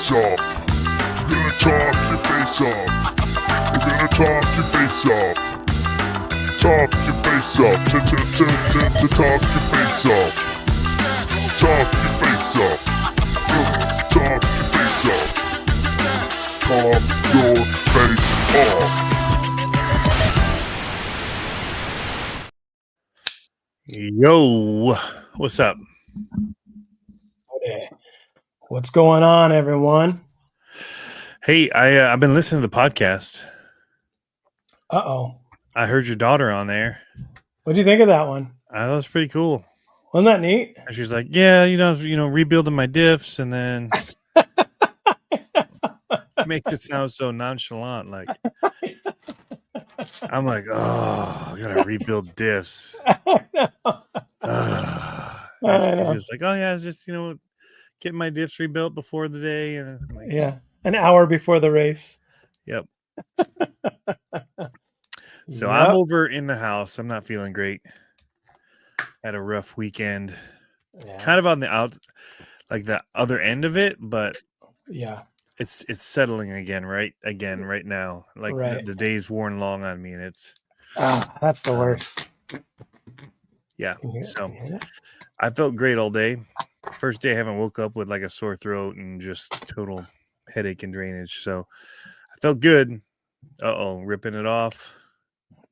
face off. We're gonna talk your face off. We're gonna talk your face off. Talk your face off. Talk your face off. Talk your face off. Talk your face off. Talk your face off. Yo, what's up? Okay. What's going on, everyone? Hey, I've been listening to the podcast. Uh-oh. I heard your daughter on there. What do you think of that one? I thought it was pretty cool. Wasn't that neat? And she's like, yeah, rebuilding my diffs, and then she makes it sound so nonchalant. Like, I'm like, oh, I gotta rebuild diffs. She's just like, oh yeah, it's just getting my diffs rebuilt before the day, and I'm like, yeah, an hour before the race. Yep. So I'm over in the house. I'm not feeling great. Had a rough weekend. Yeah. Kind of on the the other end of it, but yeah, it's settling again right now. Like right. the day's worn long on me, and it's that's the worst. Yeah. So I felt great all day. First day I haven't woke up with like a sore throat and just total headache and drainage. So I felt good. Ripping it off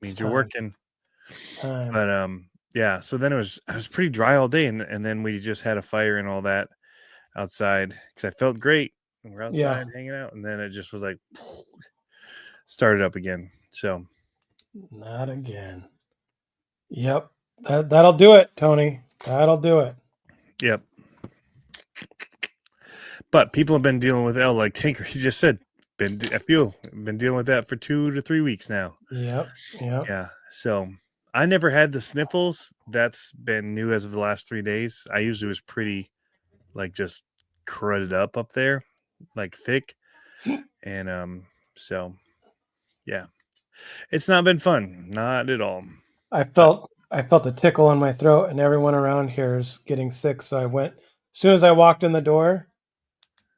means you're working. But yeah, so then I was pretty dry all day, and then we just had a fire and all that outside because I felt great. We're outside hanging out, and then it just was like started up again. So not again. Yep. That'll do it, Tony. That'll do it. Yep. But people have been dealing with like Tinker. He just said, been dealing with that for 2 to 3 weeks now. Yep. Yeah. So I never had the sniffles. That's been new as of the last 3 days. I usually was pretty just crudded up there, like thick. And so yeah. It's not been fun. Not at all. I felt a tickle in my throat, and everyone around here is getting sick. So I went, as soon as I walked in the door,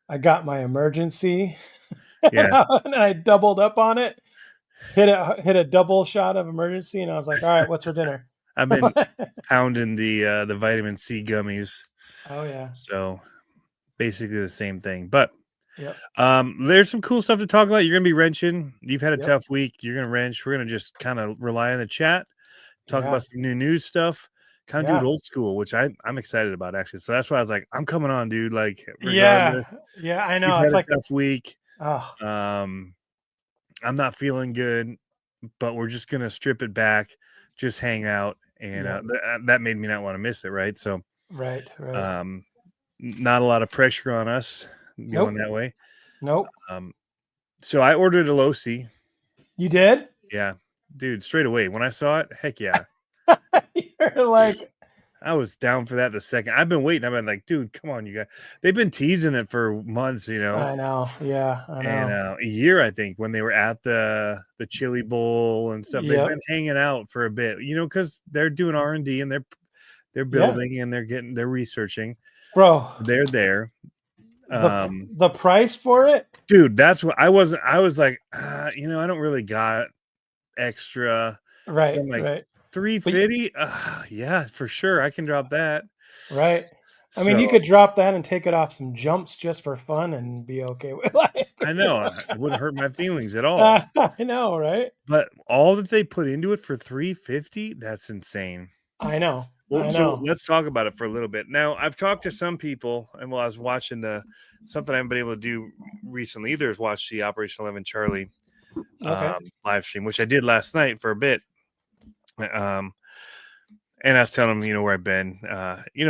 I got my emergency. Yeah. And I doubled up on it, hit a double shot of emergency, and I was like, all right, what's for dinner? I've been pounding the vitamin C gummies. Oh yeah. So basically the same thing. But yep. There's some cool stuff to talk about. You're gonna be wrenching. You've had a tough week. You're gonna wrench. We're gonna just kind of rely on the chat, talk about some new news stuff, kind of do it old school, which I'm excited about actually. So that's why I was like, I'm coming on, dude. Like, regardless. Yeah, I know. It's like a tough week. Oh. I'm not feeling good, but we're just gonna strip it back, just hang out, and that made me not want to miss it, right? So right. Not a lot of pressure on us going that way. Nope. So I ordered a Losi. You did? Yeah, dude, straight away when I saw it, heck yeah. You're like, I was down for that the second. I've been waiting. I've been like, dude, come on, you guys. They've been teasing it for months, I know. Yeah, I know. And a year, I think, when they were at the Chili Bowl and stuff. They've been hanging out for a bit, because they're doing R&D and they're building and they're researching. Bro, they're there. The price for it, dude. That's what I was like, I don't really got extra. Right. I'm like, right. $350. Yeah, for sure. I can drop that. Right. I mean, you could drop that and take it off some jumps just for fun and be okay with it. I know. It wouldn't hurt my feelings at all. I know, right? But all that they put into it for $350, that's insane. I know. Well, so let's talk about it for a little bit. Now, I've talked to some people, and while I was watching something I haven't been able to do recently either is watch the Operation 11 Charlie live stream, which I did last night for a bit. And I was telling them, where I've been.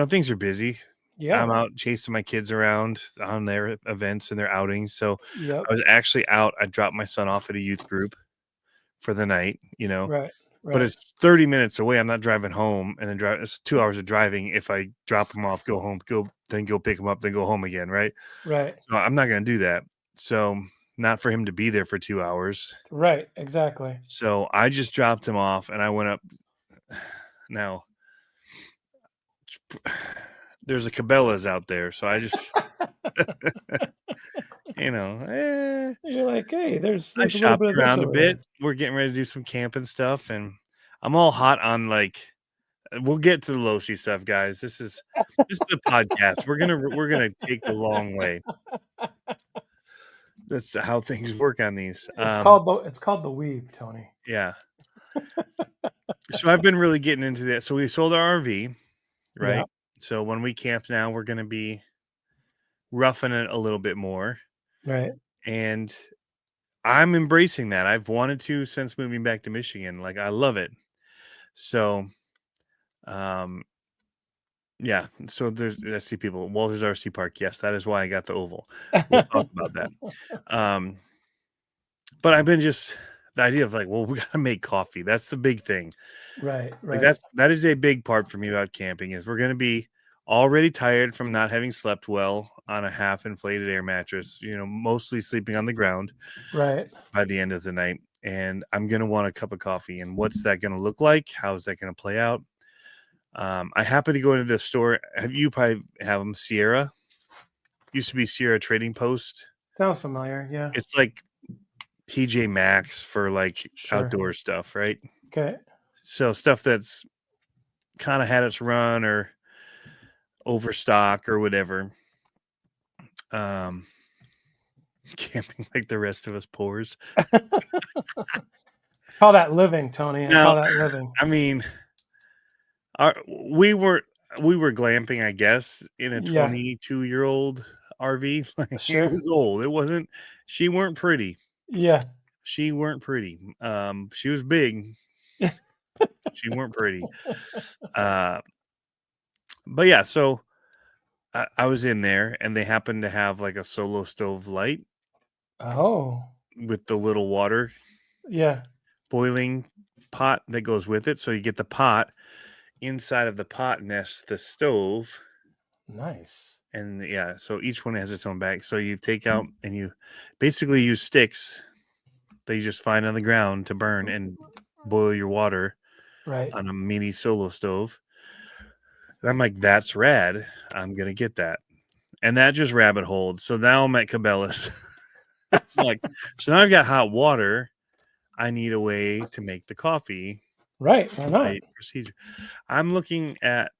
Things are busy. Yeah, I'm out chasing my kids around on their events and their outings. So I was actually out. I dropped my son off at a youth group for the night. Right. But it's 30 minutes away. I'm not driving home and then it's 2 hours of driving. If I drop him off, go home, go pick him up, then go home again. Right. Right. So I'm not going to do that. So not for him to be there for 2 hours. Right. Exactly. So I just dropped him off and I went up. Now, there's a Cabela's out there. So I just You know, You're like, hey, there's I a little shopped bit of this around a over here. bit. We're getting ready to do some camping stuff, and I'm all hot on like. We'll get to the Losi stuff, guys. This is a podcast. We're gonna take the long way. That's how things work on these. It's called the weave, Tony. Yeah. So I've been really getting into that. So we sold our RV, right? Yeah. So when we camp now, we're gonna be roughing it a little bit more, Right. and I'm embracing that. I've wanted to since moving back to Michigan. Like I love it. So, yeah. So I see people. Walters RC Park. Yes, that is why I got the oval. We'll talk about that. But I've been just the idea of like, well, we got to make coffee. That's the big thing. Right. Like that is a big part for me about camping is we're going to be already tired from not having slept well on a half inflated air mattress, mostly sleeping on the ground Right. by the end of the night. And I'm going to want a cup of coffee. And what's that going to look like? How is that going to play out? I happen to go into the store. You probably have them. Sierra used to be Sierra Trading Post. Sounds familiar. Yeah. It's like TJ Maxx for like Sure. outdoor stuff, right? Okay. So stuff that's kind of had its run or overstock or whatever. Camping like the rest of us poors. Call that living, Tony. I call that living. I mean, we were glamping, I guess, in a 22-year-old RV. Sure. It was old. It wasn't. She weren't pretty. Yeah. She weren't pretty. She was big. She weren't pretty. But yeah, so I was in there, and they happened to have like a solo stove light. Oh. With the little water. Yeah. Boiling pot that goes with it. So you get the pot. Inside of the pot nests the stove. Nice. And yeah, so each one has its own bag. So you take out and you basically use sticks that you just find on the ground to burn and boil your water on a mini solo stove. And I'm like, that's rad. I'm going to get that. And that just rabbit holed. So now I'm at Cabela's. Like, so now I've got hot water. I need a way to make the coffee. Right. Why not? Procedure. I'm looking at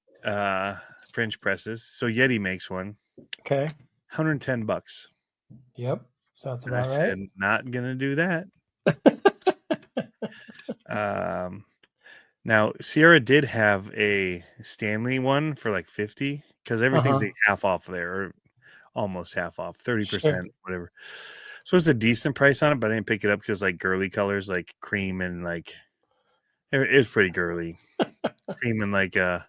French presses. So Yeti makes one. Okay. $110. Yep. Sounds And about I said, not gonna do that. Now Sierra did have a Stanley one for like 50 because everything's like half off there or almost half off, 30%, whatever. So it's a decent price on it, but I didn't pick it up because like girly colors like cream and like it's pretty girly. Cream and like I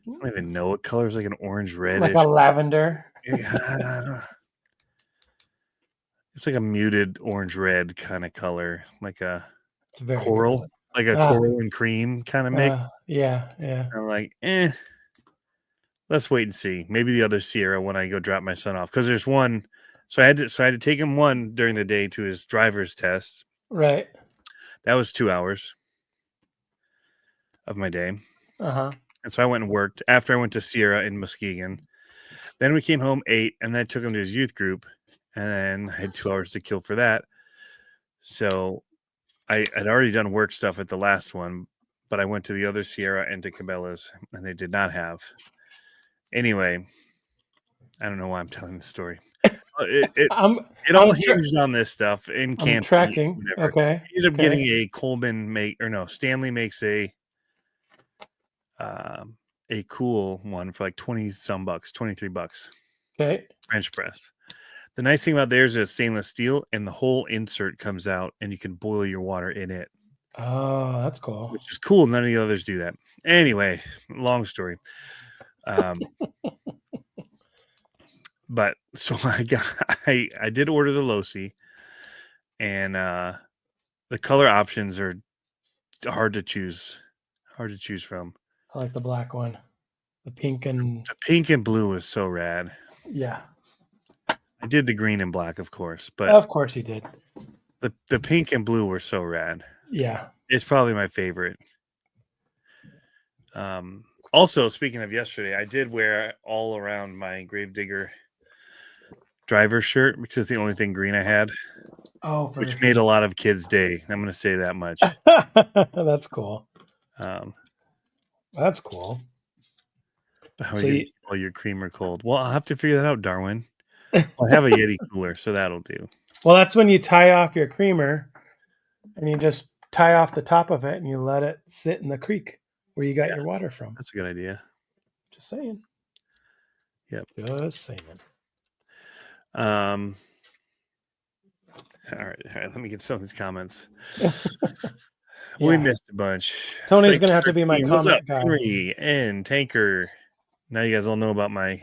don't even know what colors, like an orange red, like a lavender. Yeah, it's like a muted orange red kind of color, like a coral, like a coral and cream kind of mix. Yeah. I'm like, let's wait and see. Maybe the other Sierra when I go drop my son off because there's one. So I had to take him one during the day to his driver's test. Right. That was 2 hours of my day. And so I went and worked after I went to Sierra in Muskegon. Then we came home, ate, and then I took him to his youth group. And then I had 2 hours to kill for that. So I had already done work stuff at the last one, but I went to the other Sierra and to Cabela's, and they did not have. Anyway, I don't know why I'm telling this story. It all hinged on this stuff in camping. Tracking. Okay. I ended up getting a Coleman Stanley makes a cool one for like 20 some bucks, $23. Okay. French press. The nice thing about theirs is stainless steel, and the whole insert comes out, and you can boil your water in it. Oh, that's cool. Which is cool. None of the others do that. Anyway, long story. But so I did order the Losi, and the color options are hard to choose from. I like the black one. The pink and blue is so rad. Yeah. I did the green and black, of course, but of course he did. The pink and blue were so rad. Yeah. It's probably my favorite. Also, speaking of yesterday, I did wear all around my Gravedigger driver's shirt because it's the only thing green I had, Oh, which made a lot of kids' day. I'm going to say that much. That's cool. That's cool. How are you all your creamer cold? Well, I'll have to figure that out, Darwin. I have a Yeti cooler, so that'll do. Well, that's when you tie off your creamer and you just tie off the top of it and you let it sit in the creek where you got your water from. That's a good idea. Just saying. Yep. Just saying. All right. Let me get some of these comments. We missed a bunch. Tony's going to have to be my comment guy. Henry and Tanker. Now you guys all know about I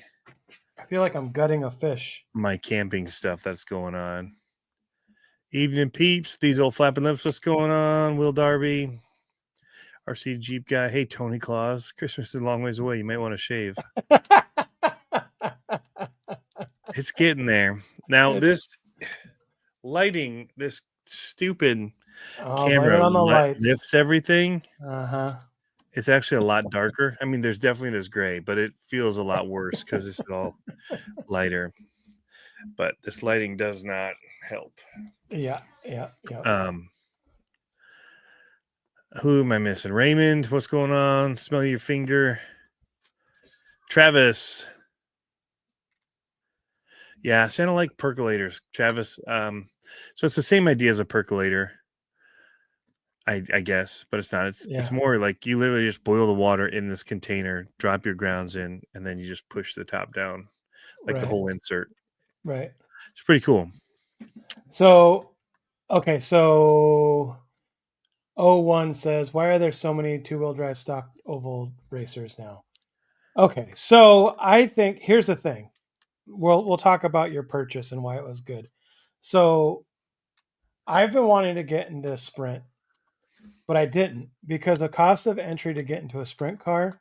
feel like I'm gutting a fish. My camping stuff that's going on. Evening peeps. These old flapping lips. What's going on? Will Darby. RC Jeep guy. Hey, Tony Claus. Christmas is a long ways away. You might want to shave. It's getting there. Now, this lighting, this stupid camera lifts everything. It's actually a lot darker. I mean, there's definitely this gray, but it feels a lot worse because it's all lighter. But this lighting does not help. Yeah. Who am I missing? Raymond, what's going on? Smell your finger. Travis. Yeah, Santa like percolators, Travis. So it's the same idea as a percolator, I guess, but it's not. It's more like you literally just boil the water in this container, drop your grounds in, and then you just push the top down, like the whole insert. Right. It's pretty cool. So, okay, so 01 says, why are there so many two-wheel drive stock oval racers now? Okay, so I think here's the thing. We'll talk about your purchase and why it was good. So I've been wanting to get into sprint, but I didn't because the cost of entry to get into a sprint car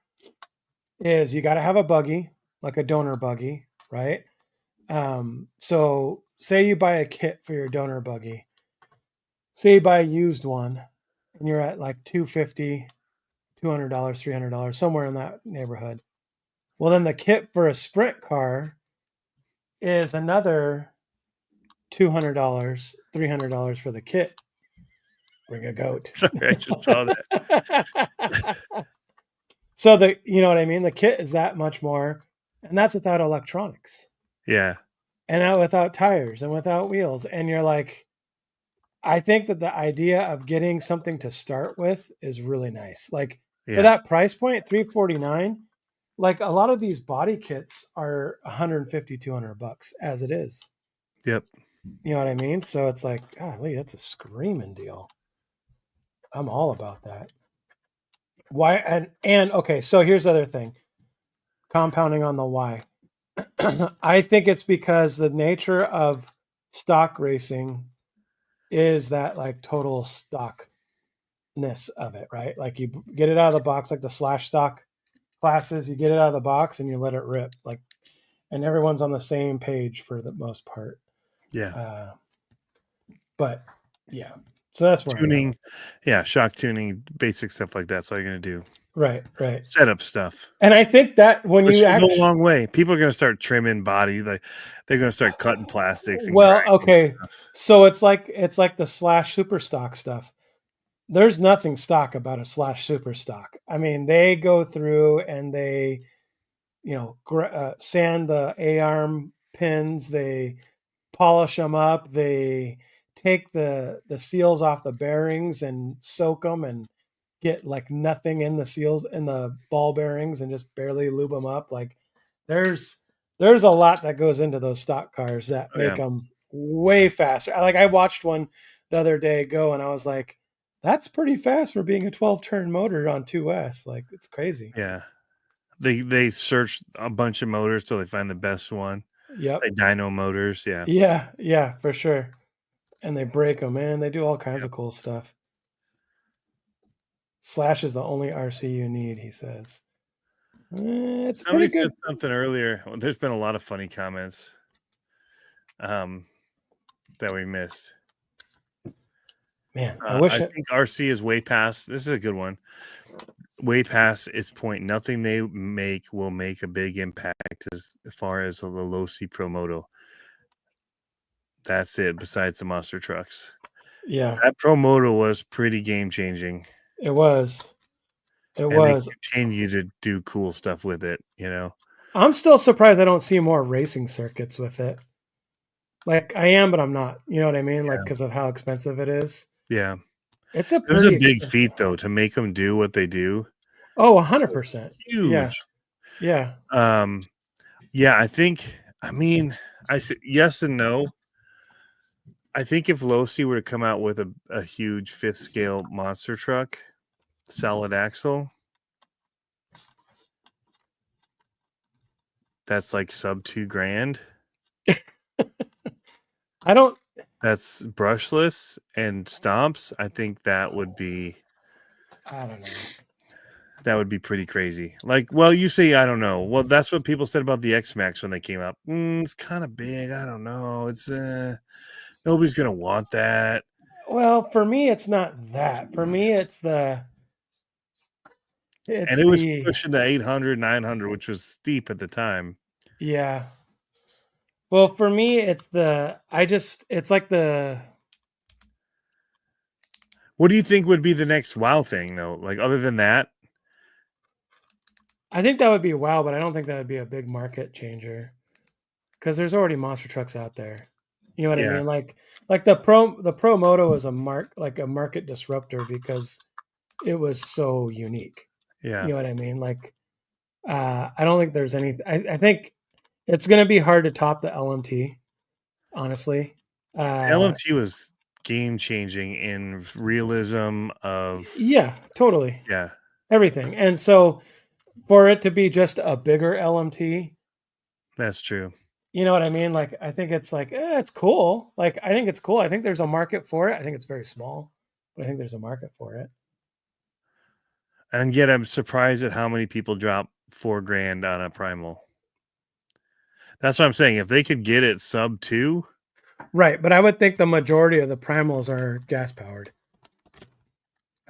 is you got to have a buggy, like a donor buggy, right? So say you buy a kit for your donor buggy. Say you buy a used one and you're at like $250, $200, $300, somewhere in that neighborhood. Well, then the kit for a sprint car is another $200, $300 for the kit. Bring a goat. Sorry, I just saw that. So you know what I mean? The kit is that much more, and that's without electronics. Yeah. And without tires and without wheels. And you're like, I think that the idea of getting something to start with is really nice. Like for that price point, $349, like a lot of these body kits are $150, $200 as it is. Yep. You know what I mean? So it's like, golly, that's a screaming deal. I'm all about that. Why? And okay, so here's the other thing. Compounding on the why. I think it's because the nature of stock racing is that like total stockness of it, right? Like you get it out of the box, like the slash stock classes, you get it out of the box and you let it rip, like, and everyone's on the same page for the most part. Yeah. But yeah, so that's where tuning. Yeah, shock tuning, basic stuff like that's all you're gonna do. Right. Setup stuff. And I think that when you go a long way, people are gonna start trimming body, like they're gonna start cutting plastics. And okay, so it's like the slash super stock stuff. There's nothing stock about a slash super stock. I mean, they go through and they, sand the A-arm pins, they polish them up, they take the seals off the bearings and soak them and get like nothing in the seals in the ball bearings and just barely lube them up. Like there's a lot that goes into those stock cars that make them way faster. Like I watched one the other day go and I was like, that's pretty fast for being a 12-turn motor on 2S. Like it's crazy. Yeah. They search a bunch of motors till they find the best one. Yep. Like dyno motors. Yeah. Yeah, for sure. And they break them, man. They do all kinds of cool stuff. Slash is the only RC you need, he says. It's Somebody pretty good. said something earlier. Well, there's been a lot of funny comments that we missed. Man, I think RC is way past. This is a good one. Way past its point. Nothing they make will make a big impact as far as the Losi Pro Moto. That's it. Besides the monster trucks, Yeah, that Pro Moto was pretty game changing, it was. It and they was. continue to do cool stuff with it. I'm still surprised I don't see more racing circuits with it. Like I am, but I'm not. You know what I mean? Like because of how expensive it is. Yeah, It's a it was a pretty big expensive. feat though to make them do what they do. Oh, 100%. Yeah, Huge. yeah. Yeah, I think. I mean, I said yes and no. I think if Losi were to come out with a huge fifth scale monster truck, solid axle, that's like sub $2,000. I don't. That's brushless and stomps. I think that would be I don't know. pretty crazy. Like, well, you say I don't know. Well, that's what people said about the X Max when they came out. It's kind of big. I don't know. It's nobody's gonna want that. Well, for me, it's not that. For me, it's And it's it was the pushing the 800, 900, which was steep at the time. yeah. Well, for me, it's the it's like the What do you think would be the next WoW thing though? Like other than that? I think that would be wow, but I don't think that would be a big market changer because there's already monster trucks out there. You know what I Yeah. mean? Like the Pro Moto was a market disruptor because it was so unique. Yeah. You know what I mean? Like I don't think there's any. I think it's going to be hard to top the LMT, honestly. LMT was game changing in realism of Yeah, totally. yeah. Everything. And so for it to be just a bigger LMT, That's true. you know what I mean? Like I think it's like it's cool. Like I think it's cool. I think there's a market for it. I think it's very small, but I think there's a market for it. And yet I'm surprised at how many people drop $4,000 on a primal. That's what I'm saying. If they could get it sub 2, Right, but I would think the majority of the primals are gas powered.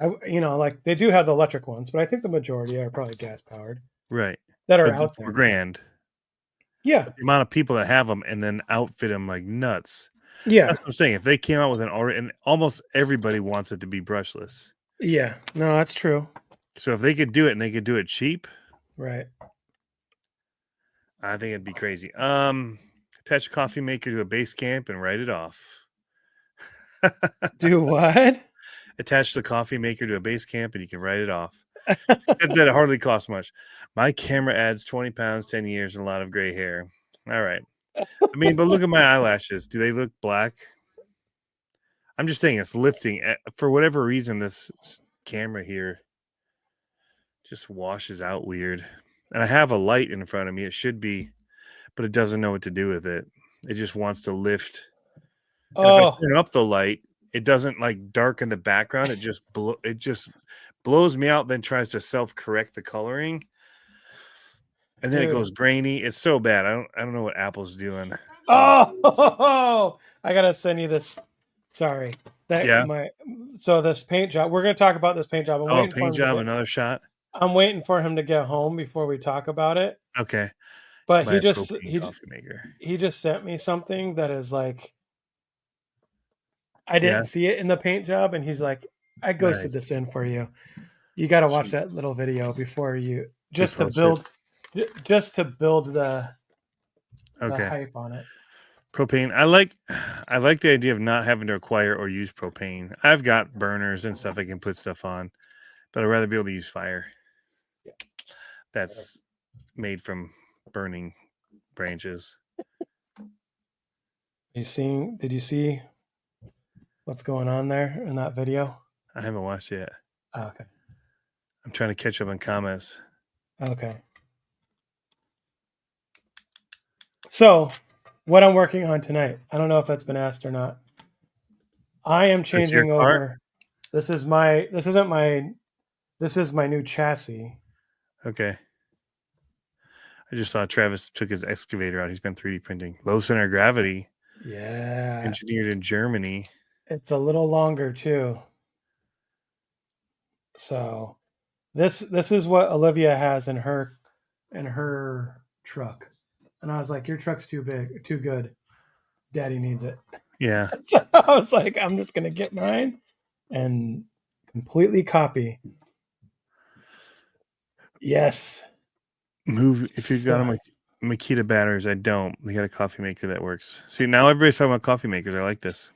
Like they do have the electric ones, but I think the majority are probably gas powered right? that are But out the there. $4,000. Yeah, The amount of people that have them and then outfit them like nuts. yeah, That's what I'm saying. If they came out with and almost everybody wants it to be brushless. yeah. No, that's true. So if they could do it and they could do it cheap, Right. I think it'd be crazy. Attach a coffee maker to a base camp and write it off. Do what? Attach the coffee maker to a base camp and you can write it off. That hardly costs much. My camera adds 20 pounds, 10 years, and a lot of gray hair. All right. I mean, but look at my eyelashes. Do they look black? I'm just saying it's lifting. For whatever reason, this camera here just washes out weird. And I have a light in front of me. It should be, but it doesn't know what to do with it. It just wants to lift. And if I turn up the light, it doesn't like darken the background. It just blows me out, then tries to self-correct the coloring. And then it goes grainy. It's so bad. I don't know what Apple's doing. Oh, I gotta send you this. Sorry. So this paint job. We're gonna talk about this paint job. Paint job, another shot. I'm waiting for him to get home before we talk about it. Okay. But he just sent me something that is like I didn't see it in the paint job, and he's like, I ghosted this in for you. You got to watch that little video before you just to build the hype on it. Propane. I like the idea of not having to acquire or use propane. I've got burners and stuff I can put stuff on, but I'd rather be able to use fire. That's made from burning branches. Did you see what's going on there in that video? I haven't watched it yet. Oh, okay. I'm trying to catch up on comments. Okay. So, what I'm working on tonight, I don't know if that's been asked or not. I am changing over. This is my new chassis. Okay. I just saw Travis took his excavator out. He's been 3D printing. Low center of gravity. Yeah. Engineered in Germany. It's a little longer too. So this is what Olivia has in her truck. And I was like, your truck's too big, too good. Daddy needs it. Yeah. So I was like, I'm just gonna get mine and completely copy. Yes. Move if you got So, a Makita batteries. I don't. They got a coffee maker that works. See, now everybody's talking about coffee makers. I like this.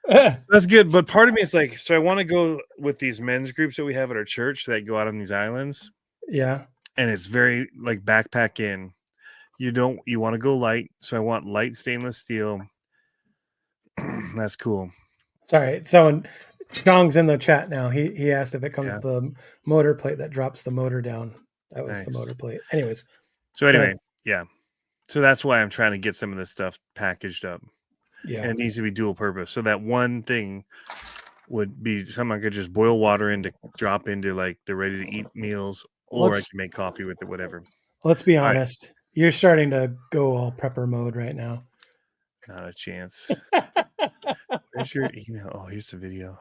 That's good. But part of me is like, so I want to go with these men's groups that we have at our church that go out on these islands. yeah. And it's very like backpack in. You want to go light. So I want light stainless steel. That's cool. Sorry. So Chong's in the chat now. He asked if it comes Yeah. with the motor plate that drops the motor down. That was the Nice. motor plate. Anyways. So anyway, yeah. So that's why I'm trying to get some of this stuff packaged up. Yeah. And it needs to be dual purpose. So that one thing would be something I could just boil water in to drop into like the ready to eat meals, or I can make coffee with it, whatever. Let's be All right. honest. You're starting to go all prepper mode right now. Not a chance. Where's your email? Oh, here's the video.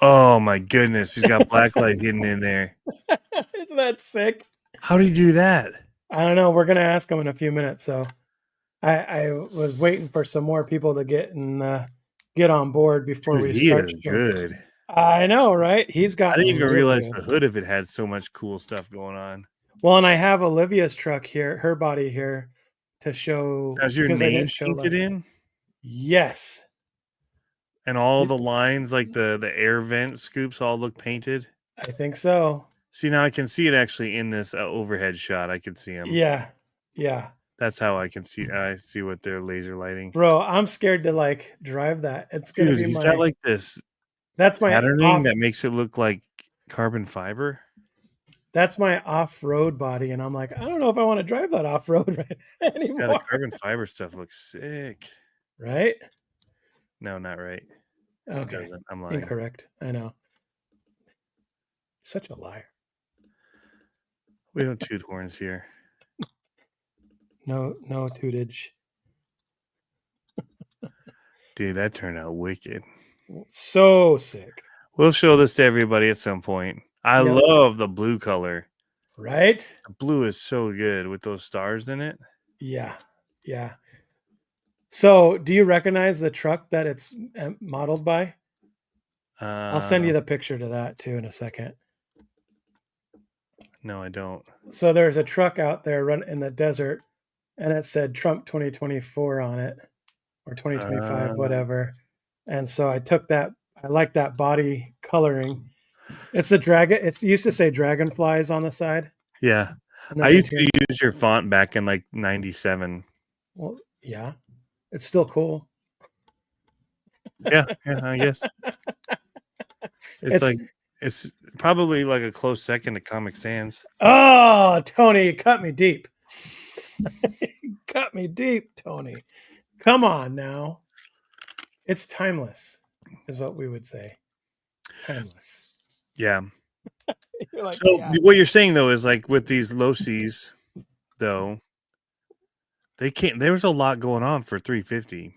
Oh my goodness, he's got blacklight hidden in there. Isn't that sick? How did he do that? I don't know. We're gonna ask him in a few minutes. So I was waiting for some more people to get on board before Dude, we he start. is good. I know, right? He's got. I didn't even realize the hood of it had so much cool stuff going on. Well, and I have Olivia's truck here, her body here, to show. Has your name painted in? Yes. And all the lines, like the air vent scoops, all look painted. I think so. See, now I can see it actually in this overhead shot. I can see them. Yeah, yeah. That's how I can see. I see what they're laser lighting. Bro, I'm scared to like drive that. It's gonna be he's got like this. That's my patterning that makes it look like carbon fiber. That's my off-road body, and I'm like, I don't know if I want to drive that off-road right anymore. Yeah, the carbon fiber stuff looks sick. Right? No, not right. Okay. It doesn't. I'm lying. Incorrect. I know. Such a liar. We don't toot horns here. No tootage. Dude, that turned out wicked. So sick. We'll show this to everybody at some point. I love the blue color. Right? The blue is so good with those stars in it. Yeah. Yeah. So, do you recognize the truck that it's modeled by? I'll send you the picture to that too in a second. No, I don't. So there's a truck out there running in the desert, and it said Trump 2024 on it, or 2025, whatever. And so I took that. I like that body coloring. It's a dragon. It used to say dragonflies on the side. Yeah, I used to use your font back in like '97. Well, yeah, it's still cool. Yeah, I guess. It's probably like a close second to Comic Sans. Oh, Tony, you cut me deep. Cut me deep, Tony. Come on now. It's timeless, is what we would say. Timeless. Yeah. You're like, so what you're saying though is like with these Losis, though, they can't. There was a lot going on for $350.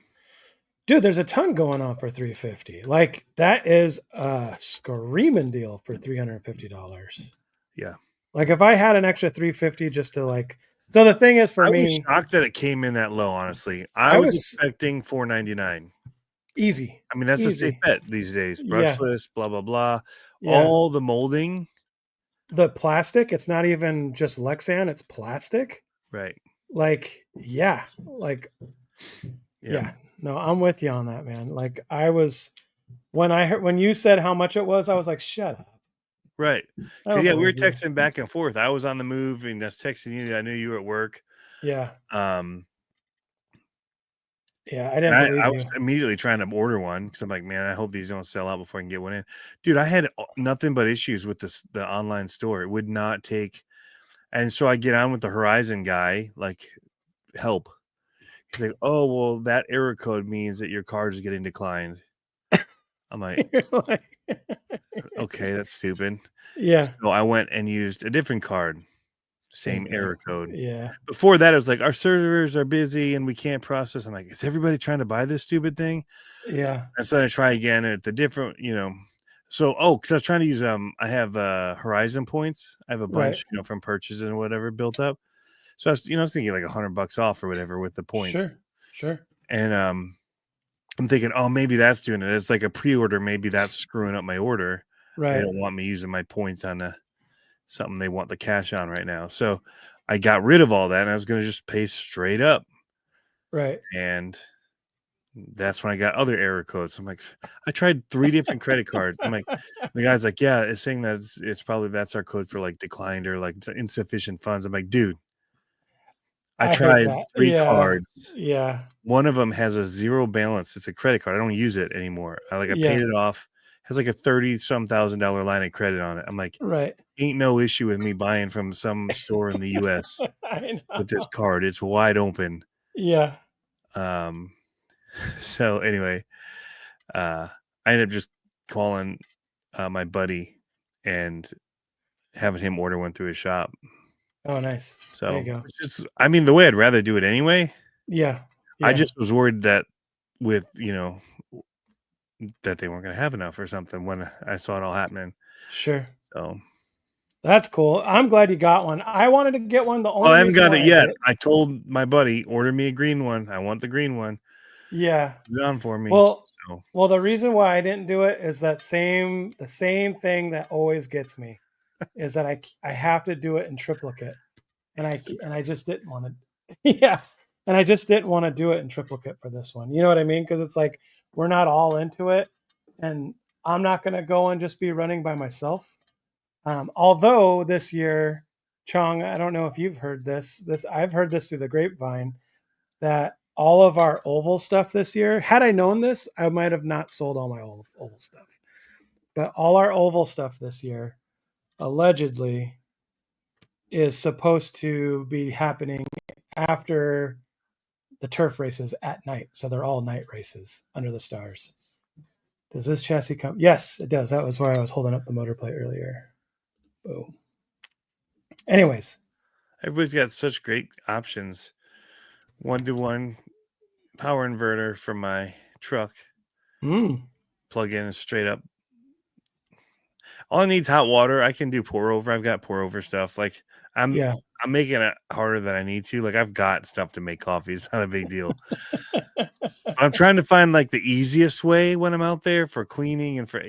Dude, there's a ton going on for $350. Like that is a screaming deal for $350. Yeah. Like if I had an extra $350 just to like. So the thing is, for me, I was shocked that it came in that low. Honestly, I was expecting $499. Easy. I mean, that's a safe bet these days. Brushless, blah blah blah. Yeah. All the molding, the plastic. It's not even just Lexan. It's plastic. Right. Like yeah. No, I'm with you on that, man. Like I was when you said how much it was, I was like, shut up. Right. Yeah, we were texting back and forth. I was on the move and I was texting you. I knew you were at work. Yeah. Yeah, I was immediately trying to order one because I'm like, man, I hope these don't sell out before I can get one in. Dude, I had nothing but issues with the online store. It would not take. And so I get on with the Horizon guy, like, help. He's like, oh, well, that error code means that your card is getting declined. I'm like, okay, that's stupid. Yeah. So I went and used a different card. Same error code. Yeah. Before that, it was like, our servers are busy and we can't process. I'm like, is everybody trying to buy this stupid thing? Yeah. And so I try again at the different, So, because I was trying to use, I have Horizon points. I have a bunch, from purchases and whatever built up. So I was thinking like $100 off or whatever with the points. Sure. And I'm thinking, oh, maybe that's doing it. It's like a pre-order. Maybe that's screwing up my order. Right. They don't want me using my points on something they want the cash on right now. So I got rid of all that and I was going to just pay straight up. Right. And that's when I got other error codes. I'm like, I tried 3 different credit cards. I'm like, the guy's like, yeah, it's saying that it's probably that's our code for like declined or like insufficient funds. I'm like, dude, I I hate tried that. 3 Yeah. cards. Yeah. One of them has a 0 balance. It's a credit card. I don't use it anymore. I Yeah. paid it off. Has like a $30-some thousand line of credit on it. I'm like, Right. ain't no issue with me buying from some store in the US I know. with this card. It's wide open. Yeah. So anyway, I ended up just calling my buddy and having him order one through his shop. Oh, nice. So There you go. it's just, I mean, the way I'd rather do it anyway. Yeah. I just was worried that with, that they weren't going to have enough or something when I saw it all happening. Sure. So That's cool. I'm glad you got one. I wanted to get one. The only I haven't got reason it why yet. I told my buddy, order me a green one. I want the green one. Yeah. Done for me. Well, the reason why I didn't do it is the same thing that always gets me is that I have to do it in triplicate, and I just didn't want to. Yeah, and I just didn't want to do it in triplicate for this one. You know what I mean? Because it's like we're not all into it, and I'm not going to go and just be running by myself. Although this year, Chong, I don't know if you've heard this. I've heard this through the grapevine that all of our oval stuff this year, had I known this, I might have not sold all my oval stuff. But all our oval stuff this year, allegedly, is supposed to be happening after the turf races at night. So they're all night races under the stars. Does this chassis come? Yes, it does. That was where I was holding up the motor plate earlier. Boom. Anyways. Everybody's got such great options. 1-to-1 power inverter for my truck. Plug in and straight up. All it needs hot water. I can do pour over. I've got pour over stuff. Like I'm making it harder than I need to. Like I've got stuff to make coffee. It's not a big deal. I'm trying to find like the easiest way when I'm out there for cleaning and for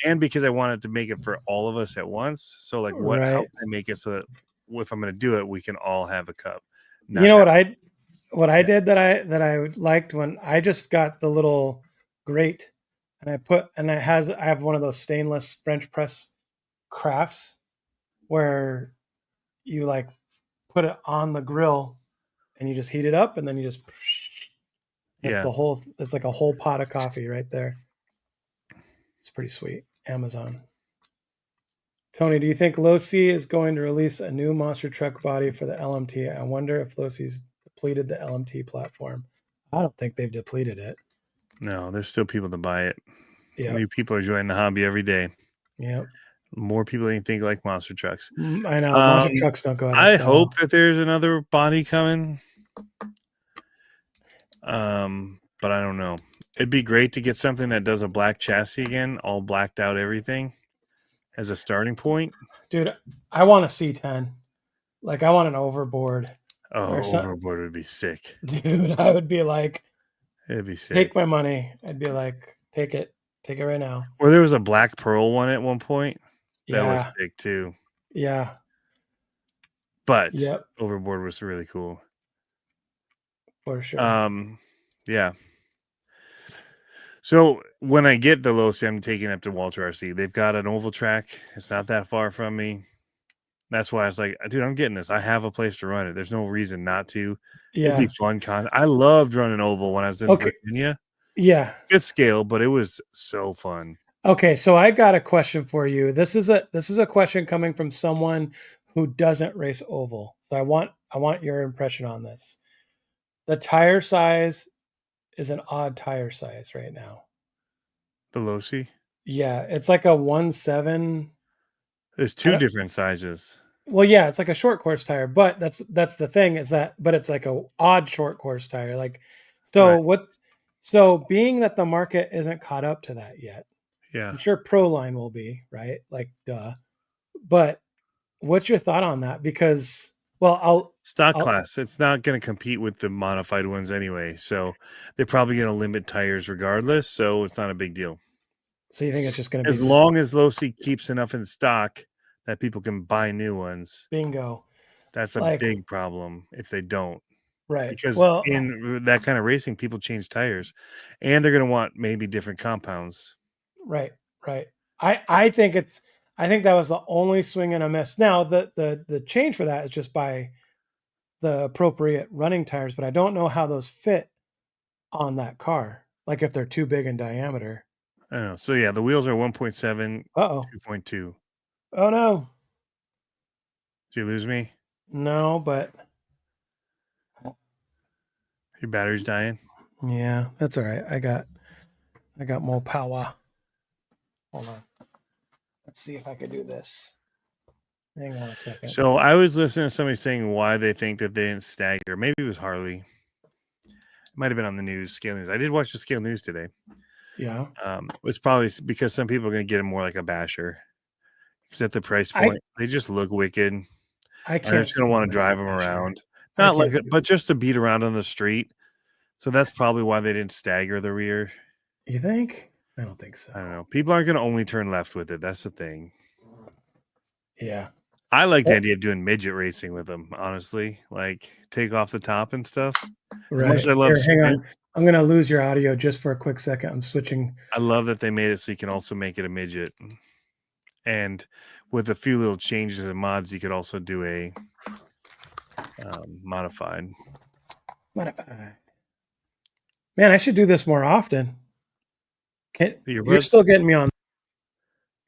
and because I wanted to make it for all of us at once. So like how can I make it so that if I'm going to do it, we can all have a cup. You know what I did that I liked when I just got the little grate and I have one of those stainless French press crafts where you like put it on the grill and you just heat it up and then you just it's like a whole pot of coffee right there. It's pretty sweet. Amazon. Tony, do you think Losi is going to release a new monster truck body for the LMT? I wonder if Losi's depleted the LMT platform. I don't think they've depleted it. No, there's still people to buy it. Yeah, new people are joining the hobby every day. Yeah, more people than you think like monster trucks. I know monster trucks don't go out of I style. hope that there's another body coming. But I don't know. It'd be great to get something that does a black chassis again, all blacked out everything as a starting point. Dude, I want a C10. Like I want an overboard. Oh, overboard would be sick. Dude, I would be like, it'd be sick. Take my money. I'd be like, take it right now. Or there was a black pearl one at one point. That was sick too. Yeah. But overboard was really cool. For sure. Yeah. So when I get the Losi, I'm taking it up to Walter RC. They've got an oval track. It's not that far from me. That's why I was like, dude, I'm getting this. I have a place to run it. There's no reason not to. Yeah. It'd be fun. I loved running oval when I was in Virginia. Yeah. Good scale, but it was so fun. Okay, so I got a question for you. This is a question coming from someone who doesn't race oval. So I want your impression on this. The tire size is an odd tire size right now. The Losi? Yeah, it's like a 1.7. There's two different sizes. Well, yeah, it's like a short course tire, but that's the thing but it's like a odd short course tire. Like, so being that the market isn't caught up to that yet. Yeah. I'm sure Proline will be, right? Like, duh. But what's your thought on that? Because Well, Stock I'll class. It's not going to compete with the modified ones anyway. So they're probably going to limit tires regardless. So it's not a big deal. so you think it's just going to be As long as Losi keeps enough in stock that people can buy new ones, bingo? that's a Like, big problem if they don't. right. Because Well, in that kind of racing, people change tires, and they're going to want maybe different compounds. right, right. I think that was the only swing and a miss. Now the change for that is just by the appropriate running tires, but I don't know how those fit on that car. Like if they're too big in diameter. I don't know. So yeah, the wheels are 1.7, Uh-oh. 2.2. Oh no. Did you lose me? No, but Your battery's dying. yeah, that's all right. I got more power. Hold on. Let's see if I could do this. Hang on a second. So I was listening to somebody saying why they think that they didn't stagger. Maybe it was Harley. It might have been on the news, Scale News. I did watch the Scale News today. Yeah. It's probably because some people are going to get him more like a basher. Because at the price I point, they just look wicked. I And they're can't just going to see want him to as a drive them basher. around. I Not like can't it, see but just to beat around on the street. So that's probably why they didn't stagger the rear. You think? I don't think so. I don't know. People aren't going to only turn left with it. That's the thing. Yeah. I like the idea of doing midget racing with them, honestly. Like take off the top and stuff. As much Right. as I love Here, hang sprint, on. I'm gonna lose your audio just for a quick second. I'm switching. I love that they made it so you can also make it a midget. And with a few little changes and mods, you could also do a modified. Modify. Man, I should do this more often. You're Earbuds? still getting me on.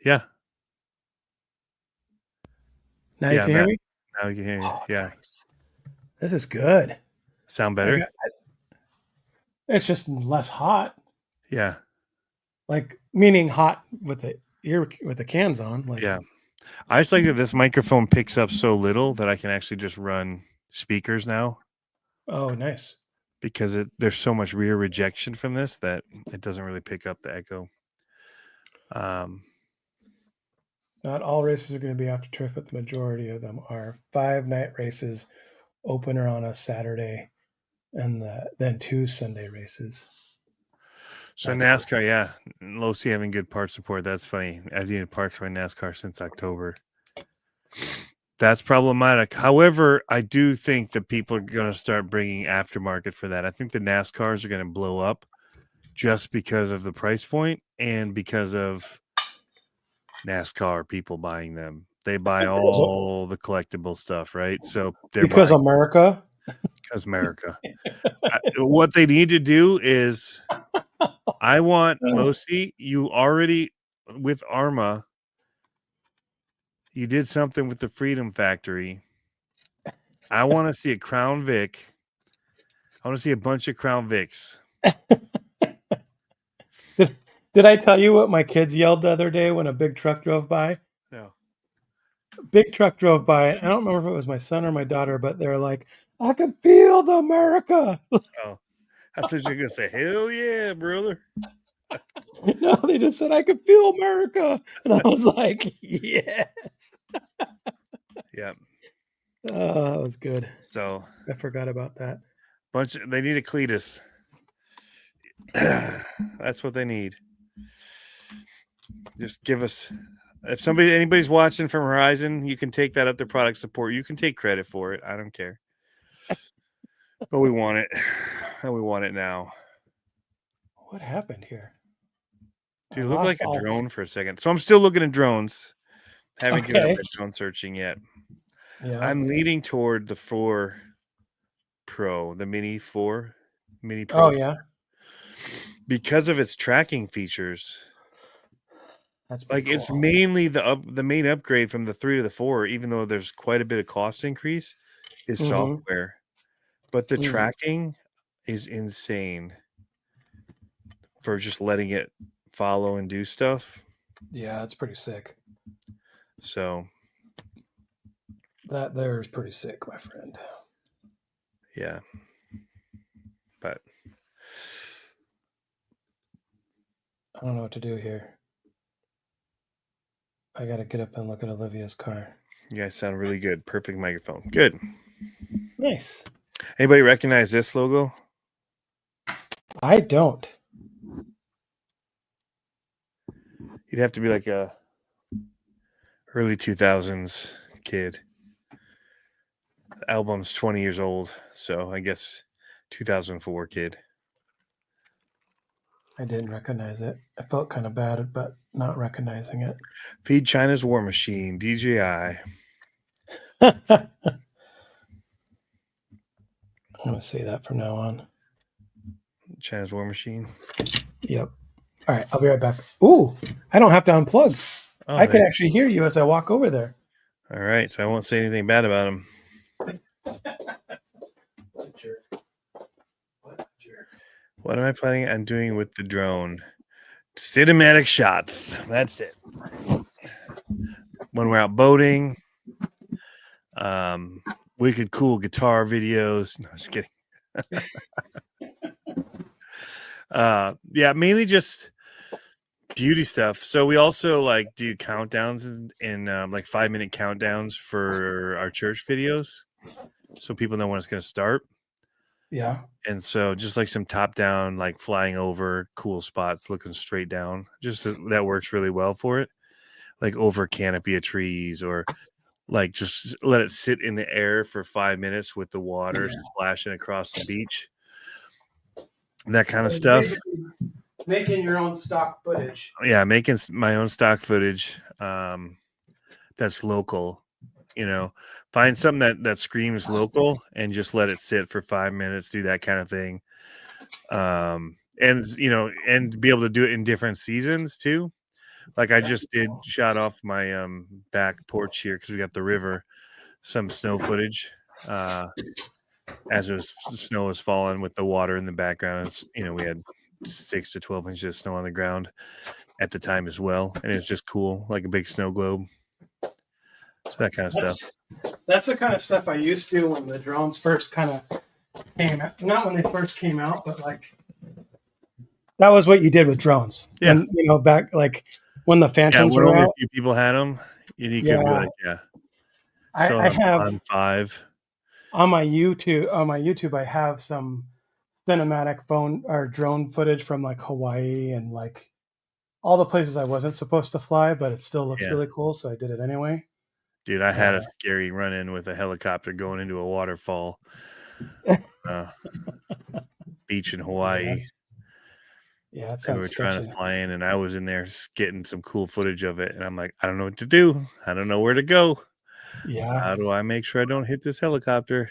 Yeah. Now you Yeah, can hear that. me? Now you can hear you. Oh, Yeah. nice. This is good. Sound better? It's just less hot. Yeah. Like meaning hot with the cans on. Like Yeah. I just like that this microphone picks up so little that I can actually just run speakers now oh, nice. because there's so much rear rejection from this that it doesn't really pick up the echo. Not all races are going to be after turf, but the majority of them are 5 night races, opener on a Saturday, and then 2 Sunday races. So That's NASCAR, yeah, Losi having good part support. That's funny. I've needed parts for my NASCAR since October. That's problematic. However, I do think that people are going to start bringing aftermarket for that. I think the NASCARs are going to blow up just because of the price point and because of NASCAR people buying them. They buy all the collectible stuff, right? So they're because buying America. because America. What they need to do is, I want Losi. You already with Arma. You did something with the Freedom Factory. I want to see a Crown Vic. I want to see a bunch of Crown Vics. Did I tell you what my kids yelled the other day when a big truck drove by? No. Big truck drove by. I don't remember if it was my son or my daughter, but they're like, I can feel the America. Oh, I thought you were gonna say, "Hell yeah, brother!" No, they just said, I can feel America. And I was like, yes. Yeah. Oh, that was good. So I forgot about that. they need a Cletus. That's what they need. Just give us. If anybody's watching from Horizon, you can take that up to product support. You can take credit for it. I don't care. But we want it. And we want it now. What happened here? Dude, it looked like a drone for a second. So I'm still looking at drones. Haven't given Okay. up at drone searching yet. Yeah. I'm leaning toward the 4 Pro, the Mini 4, Mini Pro. Oh, yeah. Because of its tracking features. That's Like cool. it's mainly the main upgrade from the 3 to the 4, even though there's quite a bit of cost increase, is software. But the tracking is insane for just letting it follow and do stuff. Yeah, that's pretty sick. So That there is pretty sick, my friend. yeah. But I don't know what to do here. I got to get up and look at Olivia's car. you guys sound really good. Perfect microphone. Good. Nice. Anybody recognize this logo? I don't. You'd have to be like a early 2000s kid. The album's 20 years old, so I guess 2004 kid. I didn't recognize it. I felt kind of bad, but not recognizing it. Feed China's War Machine, DJI. I'm going to say that from now on. China's War Machine. Yep. All right, I'll be right back. Ooh, I don't have to unplug. Oh, I can actually hear you as I walk over there. All right, so I won't say anything bad about him. What a jerk. What a jerk. What am I planning on doing with the drone? Cinematic shots. That's it. When we're out boating, wicked cool guitar videos. No, just kidding. Yeah, mainly just beauty stuff. So we also like do countdowns and like 5-minute countdowns for our church videos, so people know when it's going to start. Yeah. And so just like some top down, like flying over cool spots, looking straight down, just that works really well for it. Like over a canopy of trees, or like just let it sit in the air for 5 minutes with the water splashing across the beach. That kind of stuff. Making your own stock footage. Yeah, making my own stock footage. That's local. You know, find something that screams local and just let it sit for 5 minutes. Do that kind of thing. And you know, and be able to do it in different seasons too. Like I just did shot off my back porch here because we got the river, some snow footage. As snow was falling with the water in the background. It's, you know, we had 6 to 12 inches of snow on the ground at the time as well, and it's just cool, like a big snow globe. So that kind of stuff. That's the kind of stuff I used to when the drones first kind of came out. Not when they first came out, but like that was what you did with drones. Yeah, when, you know, back like when the Phantoms when were only out. a few people had them, you could be like, I have on 5 on my YouTube. On my YouTube, I have some cinematic phone or drone footage from like Hawaii and like all the places I wasn't supposed to fly, but it still looks really cool, so I did it anyway. Dude, I had a scary run-in with a helicopter going into a waterfall. Beach in Hawaii. Yeah, that they sounds were sketchy. trying to fly in, and I was in there getting some cool footage of it, and I'm like, I don't know what to do. I don't know where to go. Yeah. How do I make sure I don't hit this helicopter?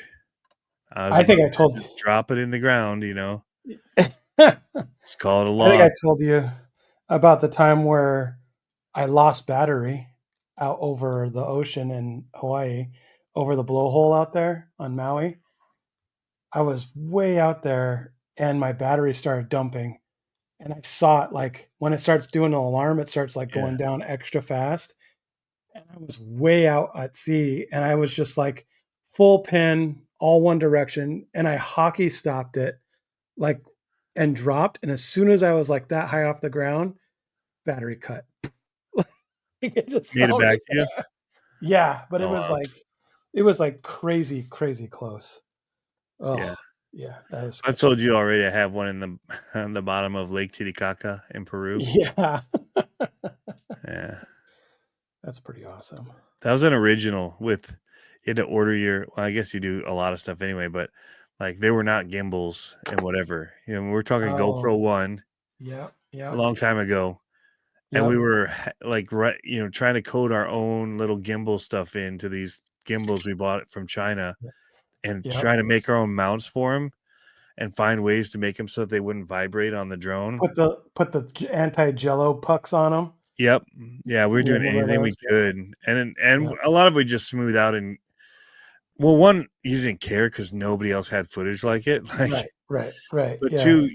I think I told you. Drop it in the ground, you know. Just call it a log. I think I told you about the time where I lost battery out over the ocean in Hawaii, over the blowhole out there on Maui. I was way out there and my battery started dumping. And I saw it, like when it starts doing an alarm, it starts like going down extra fast. And I was way out at sea and I was just like full pin, all one direction. And I hockey stopped it like and dropped. And as soon as I was like that high off the ground, battery cut. It just made it back to you. Yeah, but it was like crazy close. Oh, yeah, that was. I told you already. I have one on the bottom of Lake Titicaca in Peru. Yeah, yeah, that's pretty awesome. That was an original. With you had to order your. Well, I guess you do a lot of stuff anyway, but like they were not gimbals and whatever. You know, we're talking GoPro 1. Yeah, a long time ago. And we were like, you know, trying to code our own little gimbal stuff into these gimbals we bought from China, and trying to make our own mounts for them, and find ways to make them so that they wouldn't vibrate on the drone. Put the anti-jello pucks on them. Yep. Yeah, we were doing anything we could, and a lot of it just smooth out. And well, one, you didn't care because nobody else had footage like it. Like, right. But two,